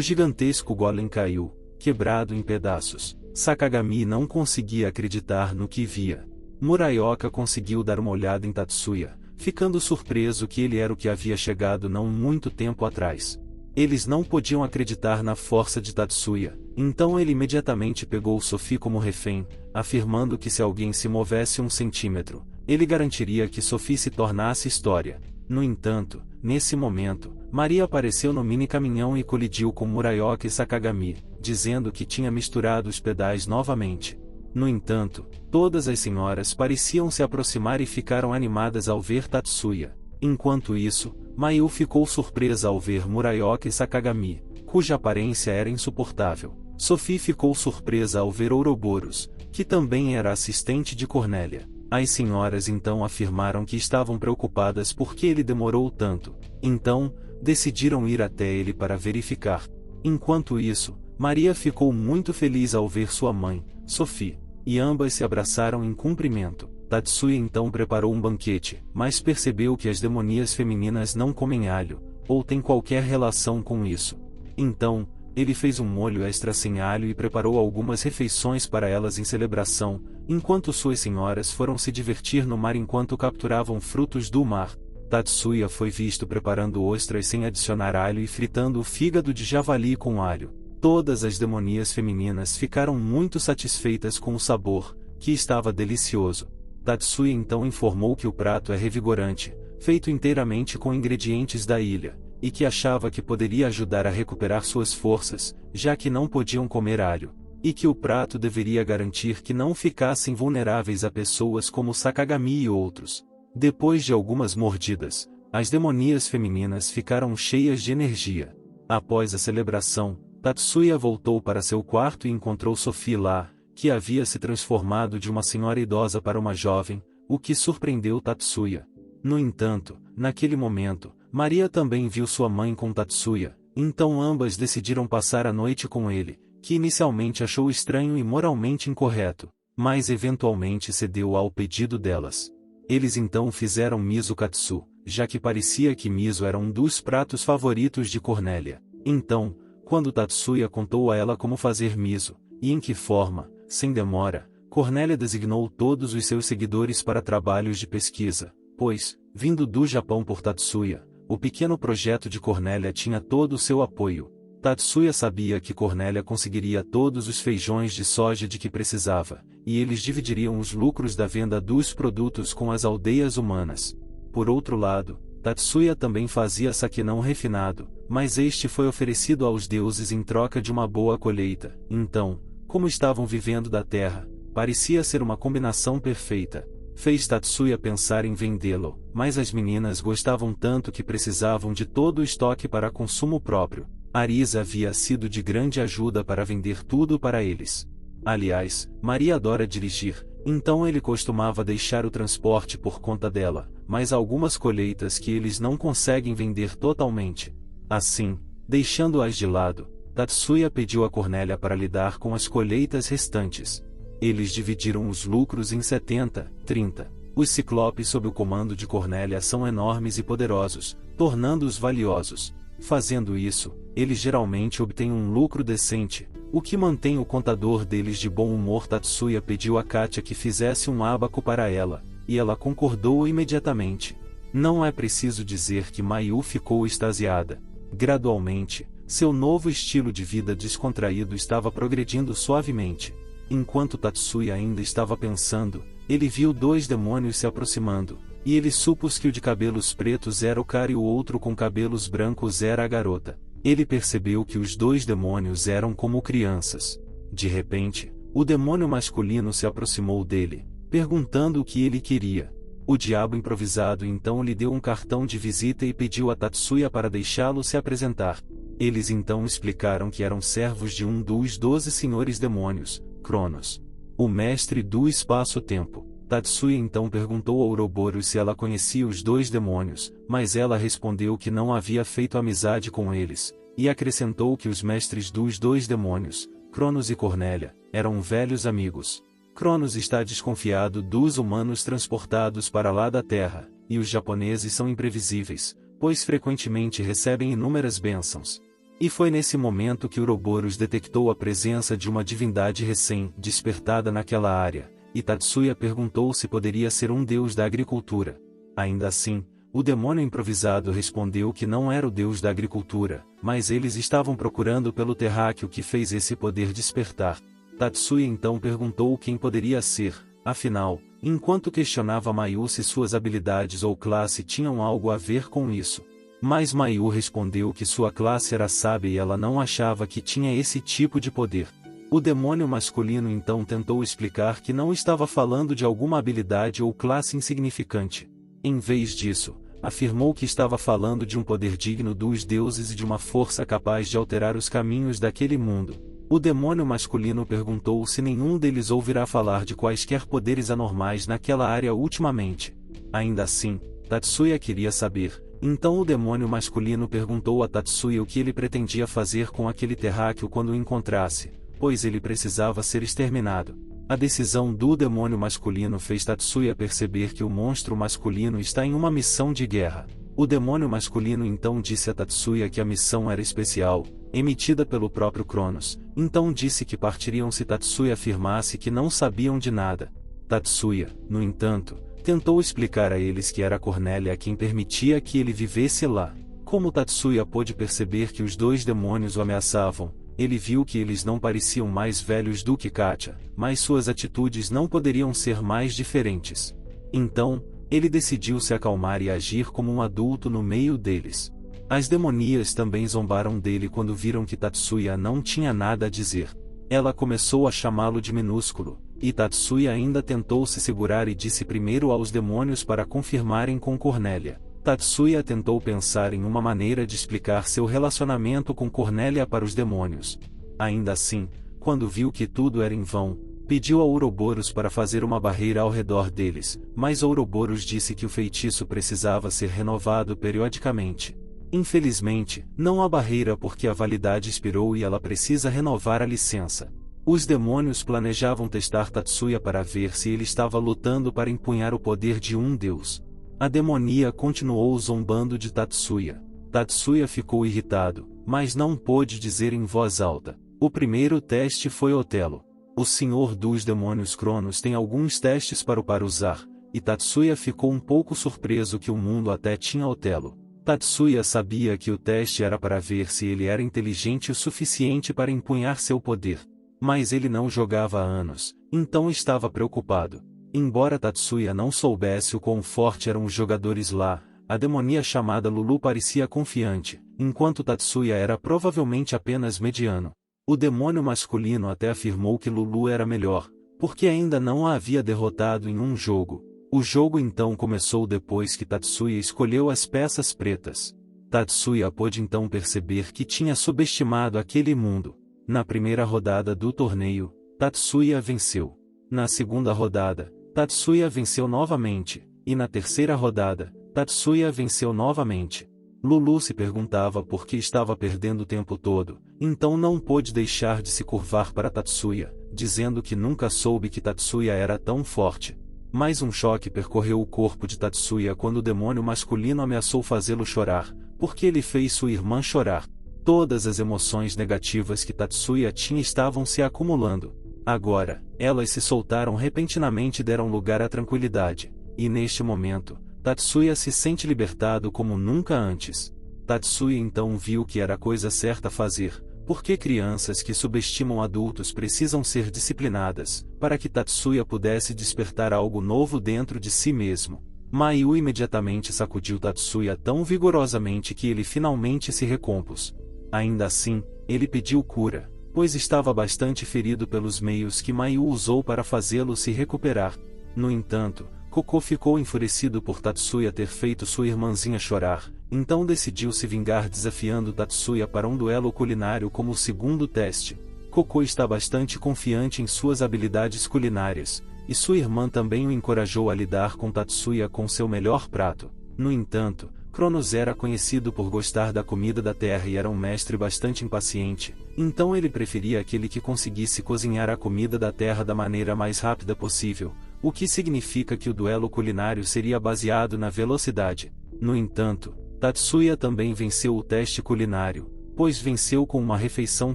gigantesco golem caiu, quebrado em pedaços. Sakagami não conseguia acreditar no que via. Muraioka conseguiu dar uma olhada em Tatsuya, ficando surpreso que ele era o que havia chegado não muito tempo atrás. Eles não podiam acreditar na força de Tatsuya, então ele imediatamente pegou Sophie como refém, afirmando que se alguém se movesse 1 centímetro, ele garantiria que Sophie se tornasse história. No entanto, nesse momento, Maria apareceu no mini-caminhão e colidiu com Muraioka e Sakagami, dizendo que tinha misturado os pedais novamente. No entanto, todas as senhoras pareciam se aproximar e ficaram animadas ao ver Tatsuya. Enquanto isso, Mayu ficou surpresa ao ver Muraioka e Sakagami, cuja aparência era insuportável. Sophie ficou surpresa ao ver Ouroboros, que também era assistente de Cornélia. As senhoras então afirmaram que estavam preocupadas porque ele demorou tanto. Então, decidiram ir até ele para verificar. Enquanto isso, Maria ficou muito feliz ao ver sua mãe, Sophie, e ambas se abraçaram em cumprimento. Tatsuya então preparou um banquete, mas percebeu que as demonias femininas não comem alho, ou têm qualquer relação com isso. Então, ele fez um molho extra sem alho e preparou algumas refeições para elas em celebração, enquanto suas senhoras foram se divertir no mar enquanto capturavam frutos do mar. Tatsuya foi visto preparando ostras sem adicionar alho e fritando o fígado de javali com alho. Todas as demonias femininas ficaram muito satisfeitas com o sabor, que estava delicioso. Tatsuya então informou que o prato é revigorante, feito inteiramente com ingredientes da ilha, e que achava que poderia ajudar a recuperar suas forças, já que não podiam comer alho, e que o prato deveria garantir que não ficassem vulneráveis a pessoas como Sakagami e outros. Depois de algumas mordidas, as demonias femininas ficaram cheias de energia. Após a celebração, Tatsuya voltou para seu quarto e encontrou Sophie lá, que havia se transformado de uma senhora idosa para uma jovem, o que surpreendeu Tatsuya. No entanto, naquele momento, Maria também viu sua mãe com Tatsuya, então ambas decidiram passar a noite com ele, que inicialmente achou estranho e moralmente incorreto, mas eventualmente cedeu ao pedido delas. Eles então fizeram miso katsu, já que parecia que miso era um dos pratos favoritos de Cornélia. Então, quando Tatsuya contou a ela como fazer miso, e em que forma, sem demora, Cornélia designou todos os seus seguidores para trabalhos de pesquisa, pois, vindo do Japão por Tatsuya, o pequeno projeto de Cornélia tinha todo o seu apoio. Tatsuya sabia que Cornélia conseguiria todos os feijões de soja de que precisava, e eles dividiriam os lucros da venda dos produtos com as aldeias humanas. Por outro lado, Tatsuya também fazia saque não refinado, mas este foi oferecido aos deuses em troca de uma boa colheita. Então, como estavam vivendo da terra, parecia ser uma combinação perfeita. Fez Tatsuya pensar em vendê-lo, mas as meninas gostavam tanto que precisavam de todo o estoque para consumo próprio. Arisa havia sido de grande ajuda para vender tudo para eles. Aliás, Maria adora dirigir, então ele costumava deixar o transporte por conta dela, mas algumas colheitas que eles não conseguem vender totalmente. Assim, deixando-as de lado, Tatsuya pediu a Cornélia para lidar com as colheitas restantes. Eles dividiram os lucros em 70-30. Os ciclopes sob o comando de Cornélia são enormes e poderosos, tornando-os valiosos. Fazendo isso, eles geralmente obtêm um lucro decente, o que mantém o contador deles de bom humor. Tatsuya pediu a Katia que fizesse um ábaco para ela, e ela concordou imediatamente. Não é preciso dizer que Mayu ficou extasiada. Gradualmente, seu novo estilo de vida descontraído estava progredindo suavemente. Enquanto Tatsuya ainda estava pensando, ele viu dois demônios se aproximando, e ele supôs que o de cabelos pretos era o cara e o outro com cabelos brancos era a garota. Ele percebeu que os dois demônios eram como crianças. De repente, o demônio masculino se aproximou dele, perguntando o que ele queria. O diabo improvisado então lhe deu um cartão de visita e pediu a Tatsuya para deixá-lo se apresentar. Eles então explicaram que eram servos de um dos 12 senhores demônios, Cronos, o mestre do espaço-tempo. Tatsuya então perguntou a Ouroboros se ela conhecia os 2 demônios, mas ela respondeu que não havia feito amizade com eles, e acrescentou que os mestres dos 2 demônios, Cronos e Cornélia, eram velhos amigos. Cronos está desconfiado dos humanos transportados para lá da Terra, e os japoneses são imprevisíveis, pois frequentemente recebem inúmeras bênçãos. E foi nesse momento que Ouroboros detectou a presença de uma divindade recém-despertada naquela área, e Tatsuya perguntou se poderia ser um deus da agricultura. Ainda assim, o demônio improvisado respondeu que não era o deus da agricultura, mas eles estavam procurando pelo terráqueo que fez esse poder despertar. Tatsuya então perguntou quem poderia ser, afinal, enquanto questionava Mayu se suas habilidades ou classe tinham algo a ver com isso. Mas Mayu respondeu que sua classe era sábia e ela não achava que tinha esse tipo de poder. O demônio masculino então tentou explicar que não estava falando de alguma habilidade ou classe insignificante. Em vez disso, afirmou que estava falando de um poder digno dos deuses e de uma força capaz de alterar os caminhos daquele mundo. O demônio masculino perguntou se nenhum deles ouvirá falar de quaisquer poderes anormais naquela área ultimamente. Ainda assim, Tatsuya queria saber, então o demônio masculino perguntou a Tatsuya o que ele pretendia fazer com aquele terráqueo quando o encontrasse, pois ele precisava ser exterminado. A decisão do demônio masculino fez Tatsuya perceber que o monstro masculino está em uma missão de guerra. O demônio masculino então disse a Tatsuya que a missão era especial, emitida pelo próprio Cronos, então disse que partiriam se Tatsuya afirmasse que não sabiam de nada. Tatsuya, no entanto, tentou explicar a eles que era Cornélia quem permitia que ele vivesse lá. Como Tatsuya pôde perceber que os 2 demônios o ameaçavam, ele viu que eles não pareciam mais velhos do que Katia, mas suas atitudes não poderiam ser mais diferentes. Então, ele decidiu se acalmar e agir como um adulto no meio deles. As demonias também zombaram dele quando viram que Tatsuya não tinha nada a dizer. Ela começou a chamá-lo de minúsculo, e Tatsuya ainda tentou se segurar e disse primeiro aos demônios para confirmarem com Cornélia. Tatsuya tentou pensar em uma maneira de explicar seu relacionamento com Cornélia para os demônios. Ainda assim, quando viu que tudo era em vão, pediu a Ouroboros para fazer uma barreira ao redor deles, mas Ouroboros disse que o feitiço precisava ser renovado periodicamente. Infelizmente, não há barreira porque a validade expirou e ela precisa renovar a licença. Os demônios planejavam testar Tatsuya para ver se ele estava lutando para empunhar o poder de um deus. A demonia continuou zombando de Tatsuya. Tatsuya ficou irritado, mas não pôde dizer em voz alta. O primeiro teste foi Otelo. O senhor dos demônios Cronos tem alguns testes para usar, e Tatsuya ficou um pouco surpreso que o mundo até tinha Otelo. Tatsuya sabia que o teste era para ver se ele era inteligente o suficiente para empunhar seu poder. Mas ele não jogava há anos, então estava preocupado. Embora Tatsuya não soubesse o quão forte eram os jogadores lá, a demonia chamada Lulu parecia confiante, enquanto Tatsuya era provavelmente apenas mediano. O demônio masculino até afirmou que Lulu era melhor, porque ainda não a havia derrotado em um jogo. O jogo então começou depois que Tatsuya escolheu as peças pretas. Tatsuya pôde então perceber que tinha subestimado aquele mundo. Na primeira rodada do torneio, Tatsuya venceu. Na segunda rodada, Tatsuya venceu novamente, e na terceira rodada, Tatsuya venceu novamente. Lulu se perguntava por que estava perdendo o tempo todo, então não pôde deixar de se curvar para Tatsuya, dizendo que nunca soube que Tatsuya era tão forte. Mais um choque percorreu o corpo de Tatsuya quando o demônio masculino ameaçou fazê-lo chorar, porque ele fez sua irmã chorar. Todas as emoções negativas que Tatsuya tinha estavam se acumulando. Agora, elas se soltaram repentinamente e deram lugar à tranquilidade, e neste momento, Tatsuya se sente libertado como nunca antes. Tatsuya então viu que era a coisa certa a fazer, porque crianças que subestimam adultos precisam ser disciplinadas, para que Tatsuya pudesse despertar algo novo dentro de si mesmo. Mayu imediatamente sacudiu Tatsuya tão vigorosamente que ele finalmente se recompôs. Ainda assim, ele pediu cura, pois estava bastante ferido pelos meios que Mayu usou para fazê-lo se recuperar. No entanto, Koko ficou enfurecido por Tatsuya ter feito sua irmãzinha chorar, então decidiu se vingar desafiando Tatsuya para um duelo culinário como o segundo teste. Koko está bastante confiante em suas habilidades culinárias, e sua irmã também o encorajou a lidar com Tatsuya com seu melhor prato. No entanto, Cronos era conhecido por gostar da comida da terra e era um mestre bastante impaciente, então ele preferia aquele que conseguisse cozinhar a comida da terra da maneira mais rápida possível, o que significa que o duelo culinário seria baseado na velocidade. No entanto, Tatsuya também venceu o teste culinário, pois venceu com uma refeição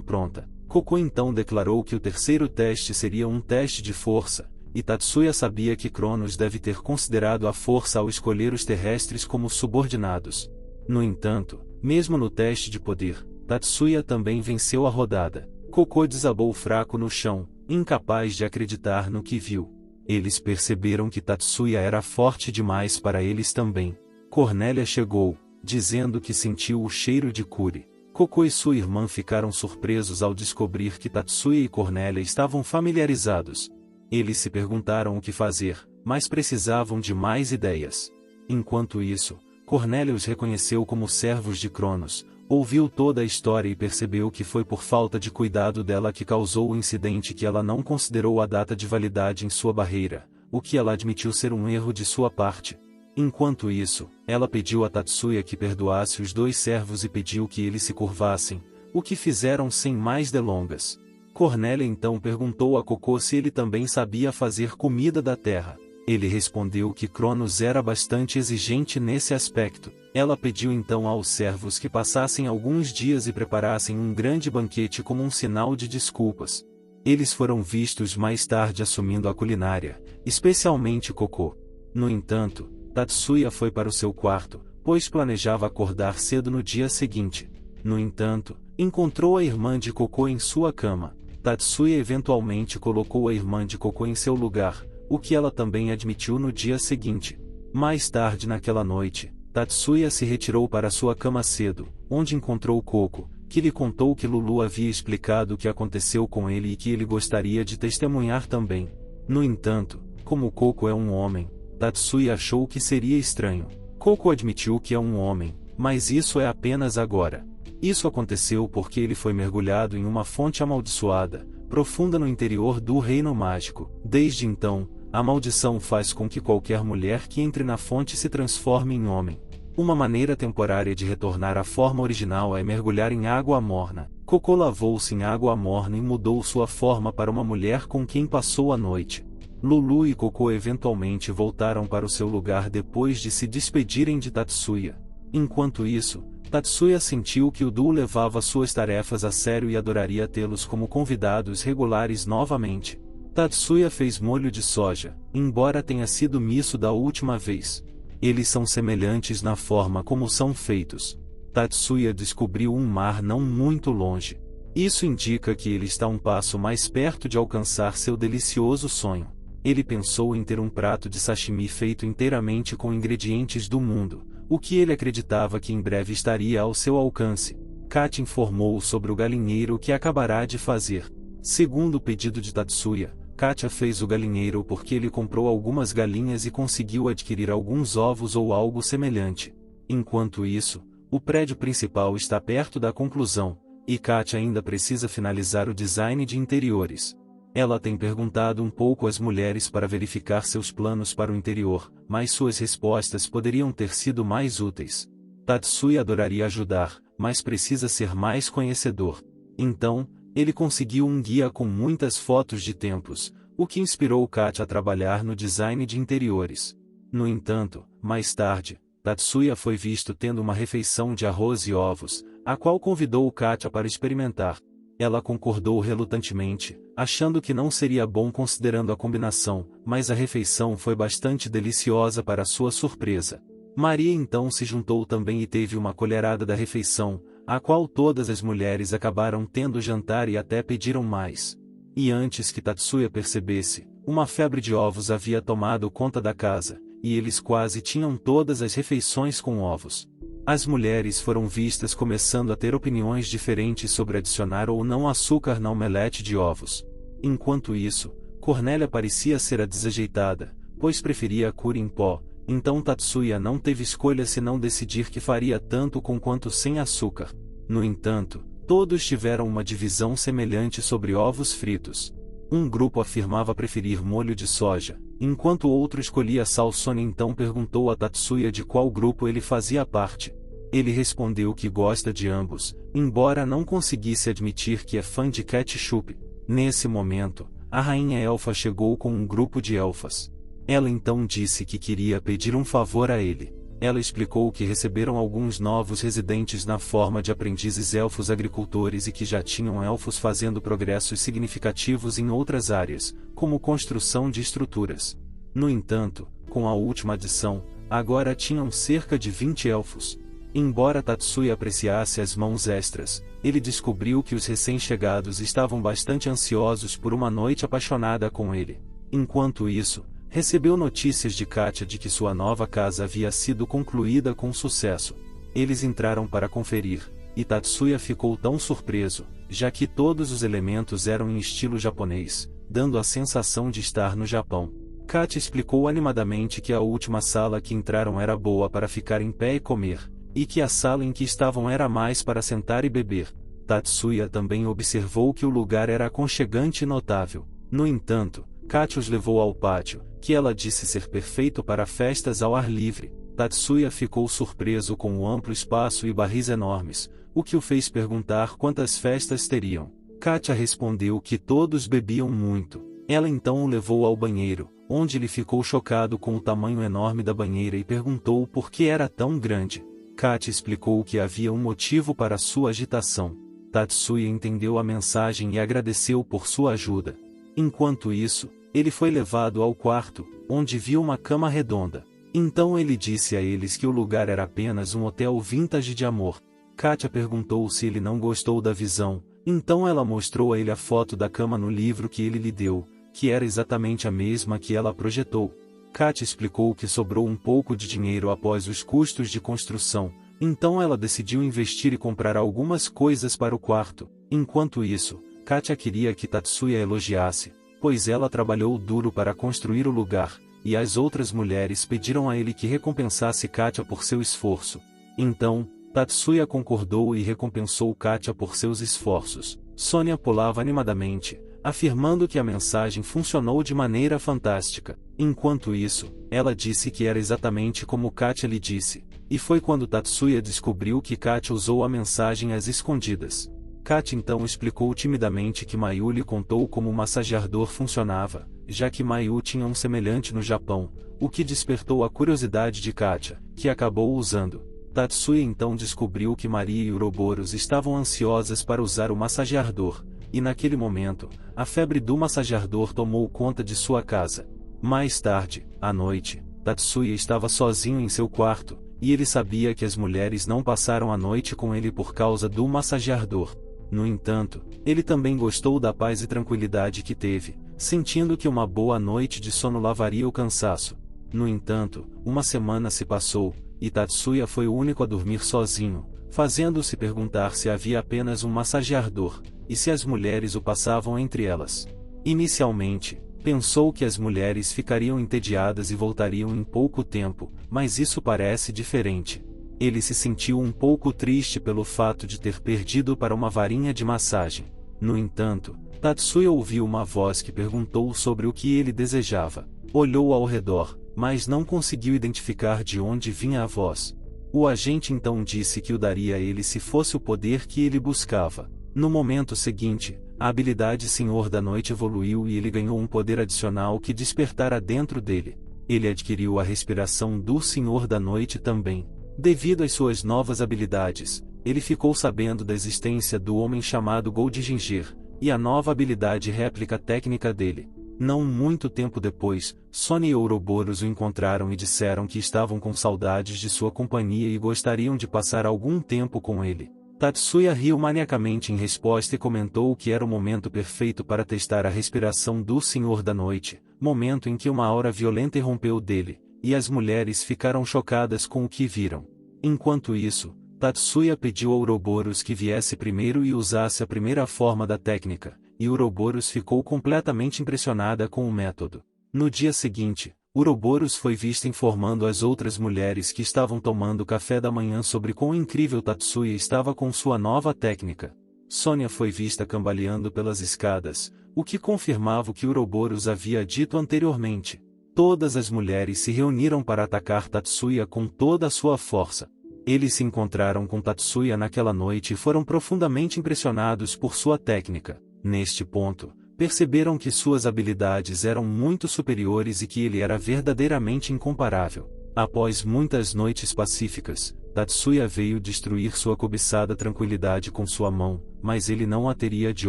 pronta. Koko então declarou que o terceiro teste seria um teste de força, e Tatsuya sabia que Cronos deve ter considerado a força ao escolher os terrestres como subordinados. No entanto, mesmo no teste de poder, Tatsuya também venceu a rodada. Koko desabou fraco no chão, incapaz de acreditar no que viu. Eles perceberam que Tatsuya era forte demais para eles também. Cornélia chegou, dizendo que sentiu o cheiro de Kuri. Koko e sua irmã ficaram surpresos ao descobrir que Tatsuya e Cornélia estavam familiarizados. Eles se perguntaram o que fazer, mas precisavam de mais ideias. Enquanto isso, Cornélia os reconheceu como servos de Cronos, ouviu toda a história e percebeu que foi por falta de cuidado dela que causou o incidente que ela não considerou a data de validade em sua barreira, o que ela admitiu ser um erro de sua parte. Enquanto isso, ela pediu a Tatsuya que perdoasse os dois servos e pediu que eles se curvassem, o que fizeram sem mais delongas. Cornélia então perguntou a Koko se ele também sabia fazer comida da terra. Ele respondeu que Cronos era bastante exigente nesse aspecto. Ela pediu então aos servos que passassem alguns dias e preparassem um grande banquete como um sinal de desculpas. Eles foram vistos mais tarde assumindo a culinária, especialmente Koko. No entanto, Tatsuya foi para o seu quarto, pois planejava acordar cedo no dia seguinte. No entanto, encontrou a irmã de Koko em sua cama. Tatsuya eventualmente colocou a irmã de Koko em seu lugar, o que ela também admitiu no dia seguinte. Mais tarde naquela noite, Tatsuya se retirou para sua cama cedo, onde encontrou Koko, que lhe contou que Lulu havia explicado o que aconteceu com ele e que ele gostaria de testemunhar também. No entanto, como Koko é um homem, Tatsuya achou que seria estranho. Koko admitiu que é um homem, mas isso é apenas agora. Isso aconteceu porque ele foi mergulhado em uma fonte amaldiçoada, profunda no interior do reino mágico. Desde então, a maldição faz com que qualquer mulher que entre na fonte se transforme em homem. Uma maneira temporária de retornar à forma original é mergulhar em água morna. Koko lavou-se em água morna e mudou sua forma para uma mulher com quem passou a noite. Lulu e Koko eventualmente voltaram para o seu lugar depois de se despedirem de Tatsuya. Enquanto isso, Tatsuya sentiu que o duo levava suas tarefas a sério e adoraria tê-los como convidados regulares novamente. Tatsuya fez molho de soja, embora tenha sido miso da última vez. Eles são semelhantes na forma como são feitos. Tatsuya descobriu um mar não muito longe. Isso indica que ele está um passo mais perto de alcançar seu delicioso sonho. Ele pensou em ter um prato de sashimi feito inteiramente com ingredientes do mundo, o que ele acreditava que em breve estaria ao seu alcance. Katia informou sobre o galinheiro que acabará de fazer. Segundo o pedido de Tatsuya, Katia fez o galinheiro porque ele comprou algumas galinhas e conseguiu adquirir alguns ovos ou algo semelhante. Enquanto isso, o prédio principal está perto da conclusão, e Katia ainda precisa finalizar o design de interiores. Ela tem perguntado um pouco às mulheres para verificar seus planos para o interior, mas suas respostas poderiam ter sido mais úteis. Tatsuya adoraria ajudar, mas precisa ser mais conhecedor. Então, ele conseguiu um guia com muitas fotos de templos, o que inspirou Katia a trabalhar no design de interiores. No entanto, mais tarde, Tatsuya foi visto tendo uma refeição de arroz e ovos, a qual convidou Katia para experimentar. Ela concordou relutantemente, achando que não seria bom considerando a combinação, mas a refeição foi bastante deliciosa para sua surpresa. Maria então se juntou também e teve uma colherada da refeição, a qual todas as mulheres acabaram tendo jantar e até pediram mais. E antes que Tatsuya percebesse, uma febre de ovos havia tomado conta da casa, e eles quase tinham todas as refeições com ovos. As mulheres foram vistas começando a ter opiniões diferentes sobre adicionar ou não açúcar na omelete de ovos. Enquanto isso, Cornélia parecia ser a desajeitada, pois preferia a cura em pó. Então Tatsuya não teve escolha senão decidir que faria tanto com quanto sem açúcar. No entanto, todos tiveram uma divisão semelhante sobre ovos fritos. Um grupo afirmava preferir molho de soja, enquanto o outro escolhia sal. Sonia então perguntou a Tatsuya de qual grupo ele fazia parte. Ele respondeu que gosta de ambos, embora não conseguisse admitir que é fã de ketchup. Nesse momento, a rainha elfa chegou com um grupo de elfas. Ela então disse que queria pedir um favor a ele. Ela explicou que receberam alguns novos residentes na forma de aprendizes elfos agricultores e que já tinham elfos fazendo progressos significativos em outras áreas, como construção de estruturas. No entanto, com a última adição, agora tinham cerca de 20 elfos. Embora Tatsuya apreciasse as mãos extras, ele descobriu que os recém-chegados estavam bastante ansiosos por uma noite apaixonada com ele. Enquanto isso, recebeu notícias de Katia de que sua nova casa havia sido concluída com sucesso. Eles entraram para conferir, e Tatsuya ficou tão surpreso, já que todos os elementos eram em estilo japonês, dando a sensação de estar no Japão. Katia explicou animadamente que a última sala que entraram era boa para ficar em pé e comer, e que a sala em que estavam era mais para sentar e beber. Tatsuya também observou que o lugar era aconchegante e notável. No entanto, Katia os levou ao pátio, que ela disse ser perfeito para festas ao ar livre. Tatsuya ficou surpreso com o amplo espaço e barris enormes, o que o fez perguntar quantas festas teriam. Katia respondeu que todos bebiam muito. Ela então o levou ao banheiro, onde ele ficou chocado com o tamanho enorme da banheira e perguntou por que era tão grande. Katia explicou que havia um motivo para sua agitação. Tatsuya entendeu a mensagem e agradeceu por sua ajuda. Enquanto isso, ele foi levado ao quarto, onde viu uma cama redonda. Então ele disse a eles que o lugar era apenas um hotel vintage de amor. Katia perguntou se ele não gostou da visão, então ela mostrou a ele a foto da cama no livro que ele lhe deu, que era exatamente a mesma que ela projetou. Katia explicou que sobrou um pouco de dinheiro após os custos de construção, então ela decidiu investir e comprar algumas coisas para o quarto. Enquanto isso, Katia queria que Tatsuya elogiasse, pois ela trabalhou duro para construir o lugar, e as outras mulheres pediram a ele que recompensasse Katia por seu esforço. Então, Tatsuya concordou e recompensou Katia por seus esforços. Sonia pulava animadamente, afirmando que a mensagem funcionou de maneira fantástica. Enquanto isso, ela disse que era exatamente como Katia lhe disse, e foi quando Tatsuya descobriu que Katia usou a mensagem às escondidas. Katia então explicou timidamente que Mayu lhe contou como o massageador funcionava, já que Mayu tinha um semelhante no Japão, o que despertou a curiosidade de Katia, que acabou usando. Tatsuya então descobriu que Maria e Ouroboros estavam ansiosas para usar o massageador, e naquele momento, a febre do massageador tomou conta de sua casa. Mais tarde, à noite, Tatsuya estava sozinho em seu quarto, e ele sabia que as mulheres não passaram a noite com ele por causa do massageador. No entanto, ele também gostou da paz e tranquilidade que teve, sentindo que uma boa noite de sono lavaria o cansaço. No entanto, uma semana se passou, e Tatsuya foi o único a dormir sozinho, fazendo-se perguntar se havia apenas um massageador, e se as mulheres o passavam entre elas. Inicialmente, pensou que as mulheres ficariam entediadas e voltariam em pouco tempo, mas isso parece diferente. Ele se sentiu um pouco triste pelo fato de ter perdido para uma varinha de massagem. No entanto, Tatsuya ouviu uma voz que perguntou sobre o que ele desejava. Olhou ao redor, mas não conseguiu identificar de onde vinha a voz. O agente então disse que o daria a ele se fosse o poder que ele buscava. No momento seguinte, a habilidade Senhor da Noite evoluiu e ele ganhou um poder adicional que despertara dentro dele. Ele adquiriu a respiração do Senhor da Noite também. Devido às suas novas habilidades, ele ficou sabendo da existência do homem chamado Goldiginger, e a nova habilidade réplica técnica dele. Não muito tempo depois, Sonia e Ouroboros o encontraram e disseram que estavam com saudades de sua companhia e gostariam de passar algum tempo com ele. Tatsuya riu maniacamente em resposta e comentou que era o momento perfeito para testar a respiração do Senhor da Noite, momento em que uma aura violenta irrompeu dele, e as mulheres ficaram chocadas com o que viram. Enquanto isso, Tatsuya pediu a Ouroboros que viesse primeiro e usasse a primeira forma da técnica, e Ouroboros ficou completamente impressionada com o método. No dia seguinte, Uroboros foi vista informando as outras mulheres que estavam tomando café da manhã sobre quão incrível Tatsuya estava com sua nova técnica. Sônia foi vista cambaleando pelas escadas, o que confirmava o que Uroboros havia dito anteriormente. Todas as mulheres se reuniram para atacar Tatsuya com toda a sua força. Eles se encontraram com Tatsuya naquela noite e foram profundamente impressionados por sua técnica. Neste ponto, perceberam que suas habilidades eram muito superiores e que ele era verdadeiramente incomparável. Após muitas noites pacíficas, Tatsuya veio destruir sua cobiçada tranquilidade com sua mão, mas ele não a teria de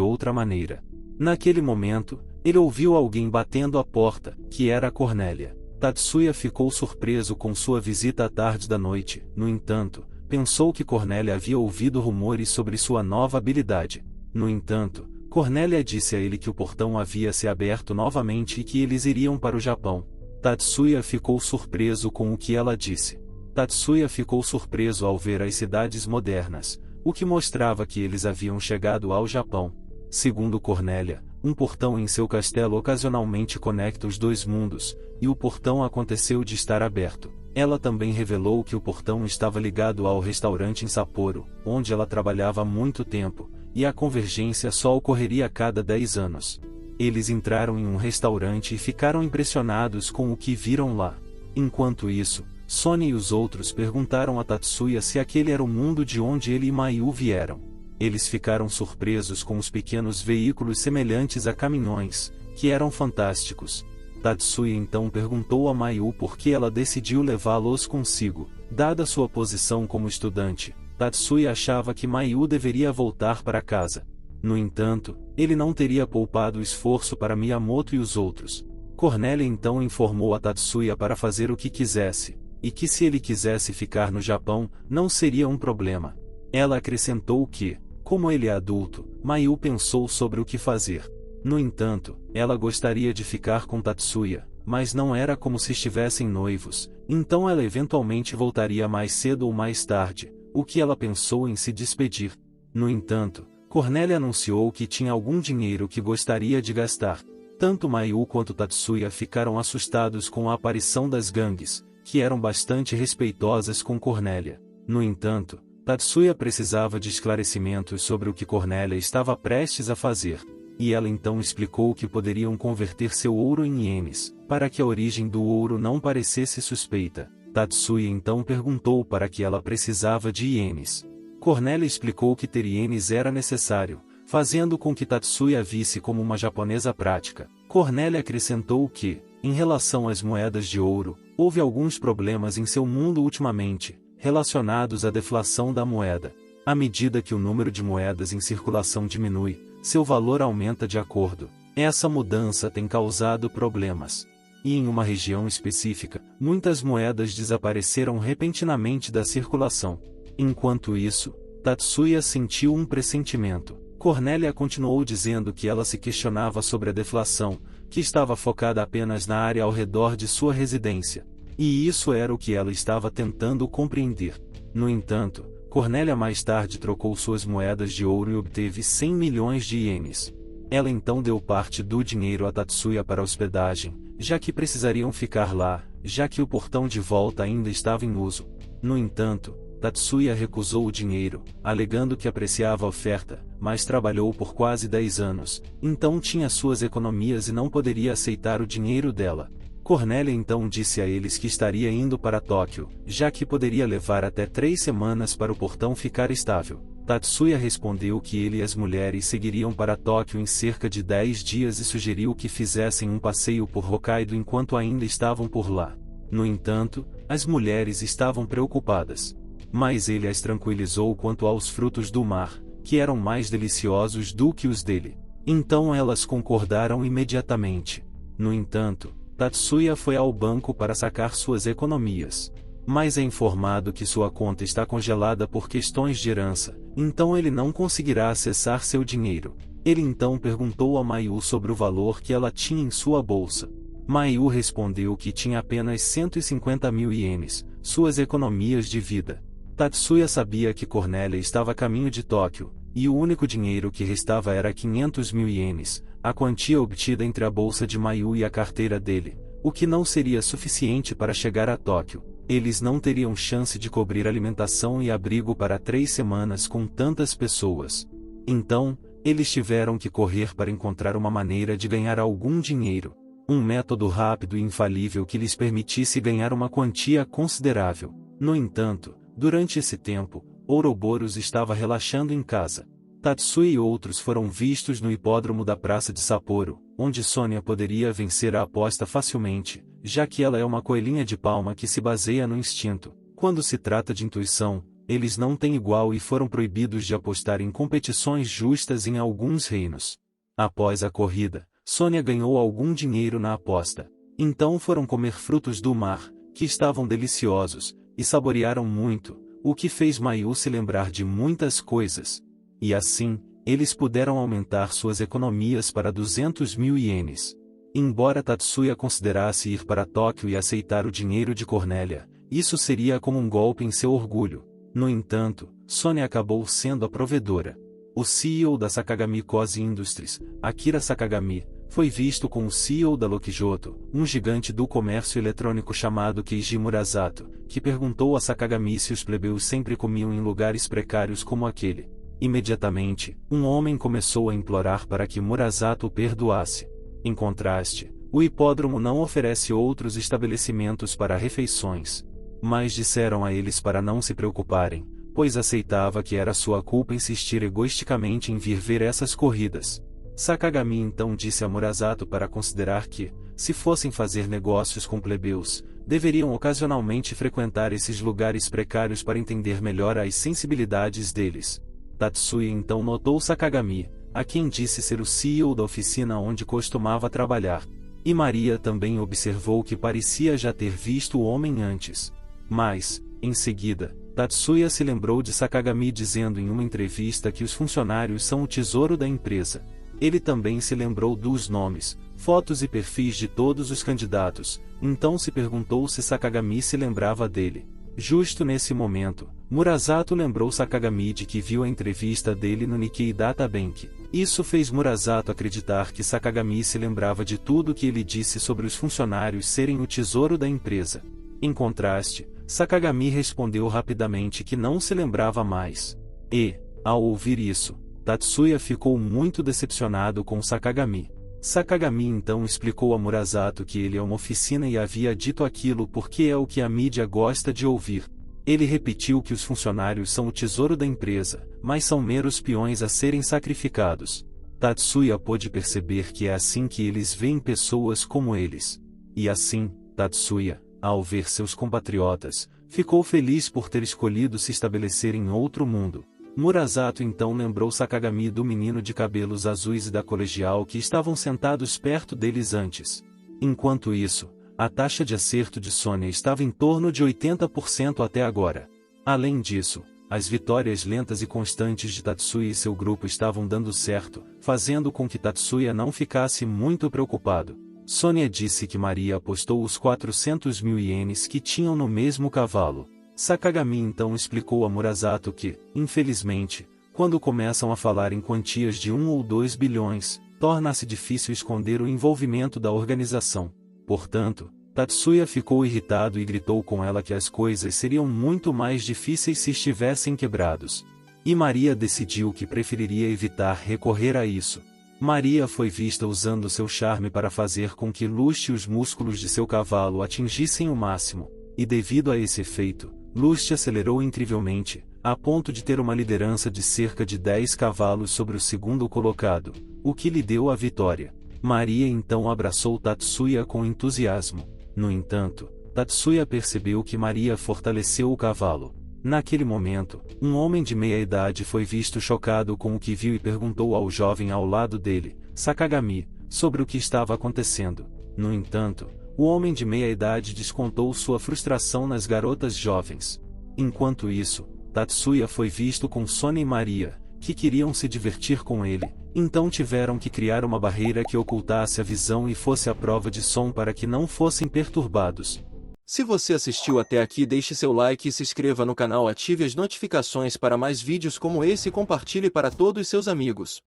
outra maneira. Naquele momento, ele ouviu alguém batendo à porta, que era Cornélia. Tatsuya ficou surpreso com sua visita à tarde da noite, no entanto, pensou que Cornélia havia ouvido rumores sobre sua nova habilidade. No entanto, Cornélia disse a ele que o portão havia se aberto novamente e que eles iriam para o Japão. Tatsuya ficou surpreso com o que ela disse. Tatsuya ficou surpreso ao ver as cidades modernas, o que mostrava que eles haviam chegado ao Japão. Segundo Cornélia, um portão em seu castelo ocasionalmente conecta os dois mundos, e o portão aconteceu de estar aberto. Ela também revelou que o portão estava ligado ao restaurante em Sapporo, onde ela trabalhava há muito tempo, e a convergência só ocorreria a cada 10 anos. Eles entraram em um restaurante e ficaram impressionados com o que viram lá. Enquanto isso, Sônia e os outros perguntaram a Tatsuya se aquele era o mundo de onde ele e Mayu vieram. Eles ficaram surpresos com os pequenos veículos semelhantes a caminhões, que eram fantásticos. Tatsuya então perguntou a Mayu por que ela decidiu levá-los consigo. Dada sua posição como estudante, Tatsuya achava que Mayu deveria voltar para casa. No entanto, ele não teria poupado esforço para Miyamoto e os outros. Cornélia então informou a Tatsuya para fazer o que quisesse, e que se ele quisesse ficar no Japão, não seria um problema. Ela acrescentou que, como ele é adulto, Mayu pensou sobre o que fazer. No entanto, ela gostaria de ficar com Tatsuya, mas não era como se estivessem noivos, então ela eventualmente voltaria mais cedo ou mais tarde, o que ela pensou em se despedir. No entanto, Cornélia anunciou que tinha algum dinheiro que gostaria de gastar. Tanto Mayu quanto Tatsuya ficaram assustados com a aparição das gangues, que eram bastante respeitosas com Cornélia. No entanto, Tatsuya precisava de esclarecimentos sobre o que Cornélia estava prestes a fazer, e ela então explicou que poderiam converter seu ouro em ienes, para que a origem do ouro não parecesse suspeita. Tatsuya então perguntou para que ela precisava de ienes. Cornélia explicou que ter ienes era necessário, fazendo com que Tatsuya visse como uma japonesa prática. Cornélia acrescentou que, em relação às moedas de ouro, houve alguns problemas em seu mundo ultimamente, relacionados à deflação da moeda. À medida que o número de moedas em circulação diminui, seu valor aumenta de acordo. Essa mudança tem causado problemas. E em uma região específica, muitas moedas desapareceram repentinamente da circulação. Enquanto isso, Tatsuya sentiu um pressentimento. Cornélia continuou dizendo que ela se questionava sobre a deflação, que estava focada apenas na área ao redor de sua residência. E isso era o que ela estava tentando compreender. No entanto, Cornélia mais tarde trocou suas moedas de ouro e obteve 100 milhões de ienes. Ela então deu parte do dinheiro a Tatsuya para hospedagem, já que precisariam ficar lá, já que o portão de volta ainda estava em uso. No entanto, Tatsuya recusou o dinheiro, alegando que apreciava a oferta, mas trabalhou por quase 10 anos, então tinha suas economias e não poderia aceitar o dinheiro dela. Cornélia então disse a eles que estaria indo para Tóquio, já que poderia levar até 3 semanas para o portão ficar estável. Tatsuya respondeu que ele e as mulheres seguiriam para Tóquio em cerca de 10 dias e sugeriu que fizessem um passeio por Hokkaido enquanto ainda estavam por lá. No entanto, as mulheres estavam preocupadas. Mas ele as tranquilizou quanto aos frutos do mar, que eram mais deliciosos do que os dele. Então elas concordaram imediatamente. No entanto, Tatsuya foi ao banco para sacar suas economias. Mas é informado que sua conta está congelada por questões de herança, então ele não conseguirá acessar seu dinheiro. Ele então perguntou a Mayu sobre o valor que ela tinha em sua bolsa. Mayu respondeu que tinha apenas 150 mil ienes, suas economias de vida. Tatsuya sabia que Cornélia estava a caminho de Tóquio, e o único dinheiro que restava era 500 mil ienes, a quantia obtida entre a bolsa de Mayu e a carteira dele, o que não seria suficiente para chegar a Tóquio. Eles não teriam chance de cobrir alimentação e abrigo para 3 semanas com tantas pessoas. Então, eles tiveram que correr para encontrar uma maneira de ganhar algum dinheiro. Um método rápido e infalível que lhes permitisse ganhar uma quantia considerável. No entanto, durante esse tempo, Ouroboros estava relaxando em casa. Tatsuya e outros foram vistos no hipódromo da praça de Sapporo, onde Sônia poderia vencer a aposta facilmente, já que ela é uma coelhinha de palma que se baseia no instinto. Quando se trata de intuição, eles não têm igual e foram proibidos de apostar em competições justas em alguns reinos. Após a corrida, Sônia ganhou algum dinheiro na aposta. Então foram comer frutos do mar, que estavam deliciosos, e saborearam muito, o que fez Mayu se lembrar de muitas coisas. E assim, eles puderam aumentar suas economias para 200.000 ienes. Embora Tatsuya considerasse ir para Tóquio e aceitar o dinheiro de Cornélia, isso seria como um golpe em seu orgulho. No entanto, Sônia acabou sendo a provedora. O CEO da Sakagami Cose Industries, Akira Sakagami, foi visto com o CEO da Lokijoto, um gigante do comércio eletrônico chamado Keiji Murasato, que perguntou a Sakagami se os plebeus sempre comiam em lugares precários como aquele. Imediatamente, um homem começou a implorar para que Murasato o perdoasse. Em contraste, o hipódromo não oferece outros estabelecimentos para refeições. Mas disseram a eles para não se preocuparem, pois aceitava que era sua culpa insistir egoisticamente em vir ver essas corridas. Sakagami então disse a Murasato para considerar que, se fossem fazer negócios com plebeus, deveriam ocasionalmente frequentar esses lugares precários para entender melhor as sensibilidades deles. Tatsuya então notou Sakagami, a quem disse ser o CEO da oficina onde costumava trabalhar. E Maria também observou que parecia já ter visto o homem antes. Mas, em seguida, Tatsuya se lembrou de Sakagami dizendo em uma entrevista que os funcionários são o tesouro da empresa. Ele também se lembrou dos nomes, fotos e perfis de todos os candidatos, então se perguntou se Sakagami se lembrava dele. Justo nesse momento, Murasato lembrou Sakagami de que viu a entrevista dele no Nikkei Databank. Isso fez Murasato acreditar que Sakagami se lembrava de tudo que ele disse sobre os funcionários serem o tesouro da empresa. Em contraste, Sakagami respondeu rapidamente que não se lembrava mais. E, ao ouvir isso, Tatsuya ficou muito decepcionado com Sakagami. Sakagami então explicou a Murasato que ele é uma oficina e havia dito aquilo porque é o que a mídia gosta de ouvir. Ele repetiu que os funcionários são o tesouro da empresa, mas são meros peões a serem sacrificados. Tatsuya pôde perceber que é assim que eles veem pessoas como eles. E assim, Tatsuya, ao ver seus compatriotas, ficou feliz por ter escolhido se estabelecer em outro mundo. Murasato então lembrou Sakagami do menino de cabelos azuis e da colegial que estavam sentados perto deles antes. Enquanto isso, a taxa de acerto de Sônia estava em torno de 80% até agora. Além disso, as vitórias lentas e constantes de Tatsuya e seu grupo estavam dando certo, fazendo com que Tatsuya não ficasse muito preocupado. Sônia disse que Maria apostou os 400.000 ienes que tinham no mesmo cavalo. Sakagami então explicou a Murasato que, infelizmente, quando começam a falar em quantias de 1 ou 2 bilhões, torna-se difícil esconder o envolvimento da organização. Portanto, Tatsuya ficou irritado e gritou com ela que as coisas seriam muito mais difíceis se estivessem quebrados. E Maria decidiu que preferiria evitar recorrer a isso. Maria foi vista usando seu charme para fazer com que Lust e os músculos de seu cavalo atingissem o máximo, e devido a esse efeito, Lust acelerou incrivelmente, a ponto de ter uma liderança de cerca de 10 cavalos sobre o segundo colocado, o que lhe deu a vitória. Maria então abraçou Tatsuya com entusiasmo. No entanto, Tatsuya percebeu que Maria fortaleceu o cavalo. Naquele momento, um homem de meia idade foi visto chocado com o que viu e perguntou ao jovem ao lado dele, Sakagami, sobre o que estava acontecendo. No entanto, o homem de meia idade descontou sua frustração nas garotas jovens. Enquanto isso, Tatsuya foi visto com Sônia e Maria, que queriam se divertir com ele, então tiveram que criar uma barreira que ocultasse a visão e fosse a prova de som para que não fossem perturbados. Se você assistiu até aqui, deixe seu like e se inscreva no canal, ative as notificações para mais vídeos como esse e compartilhe para todos seus amigos.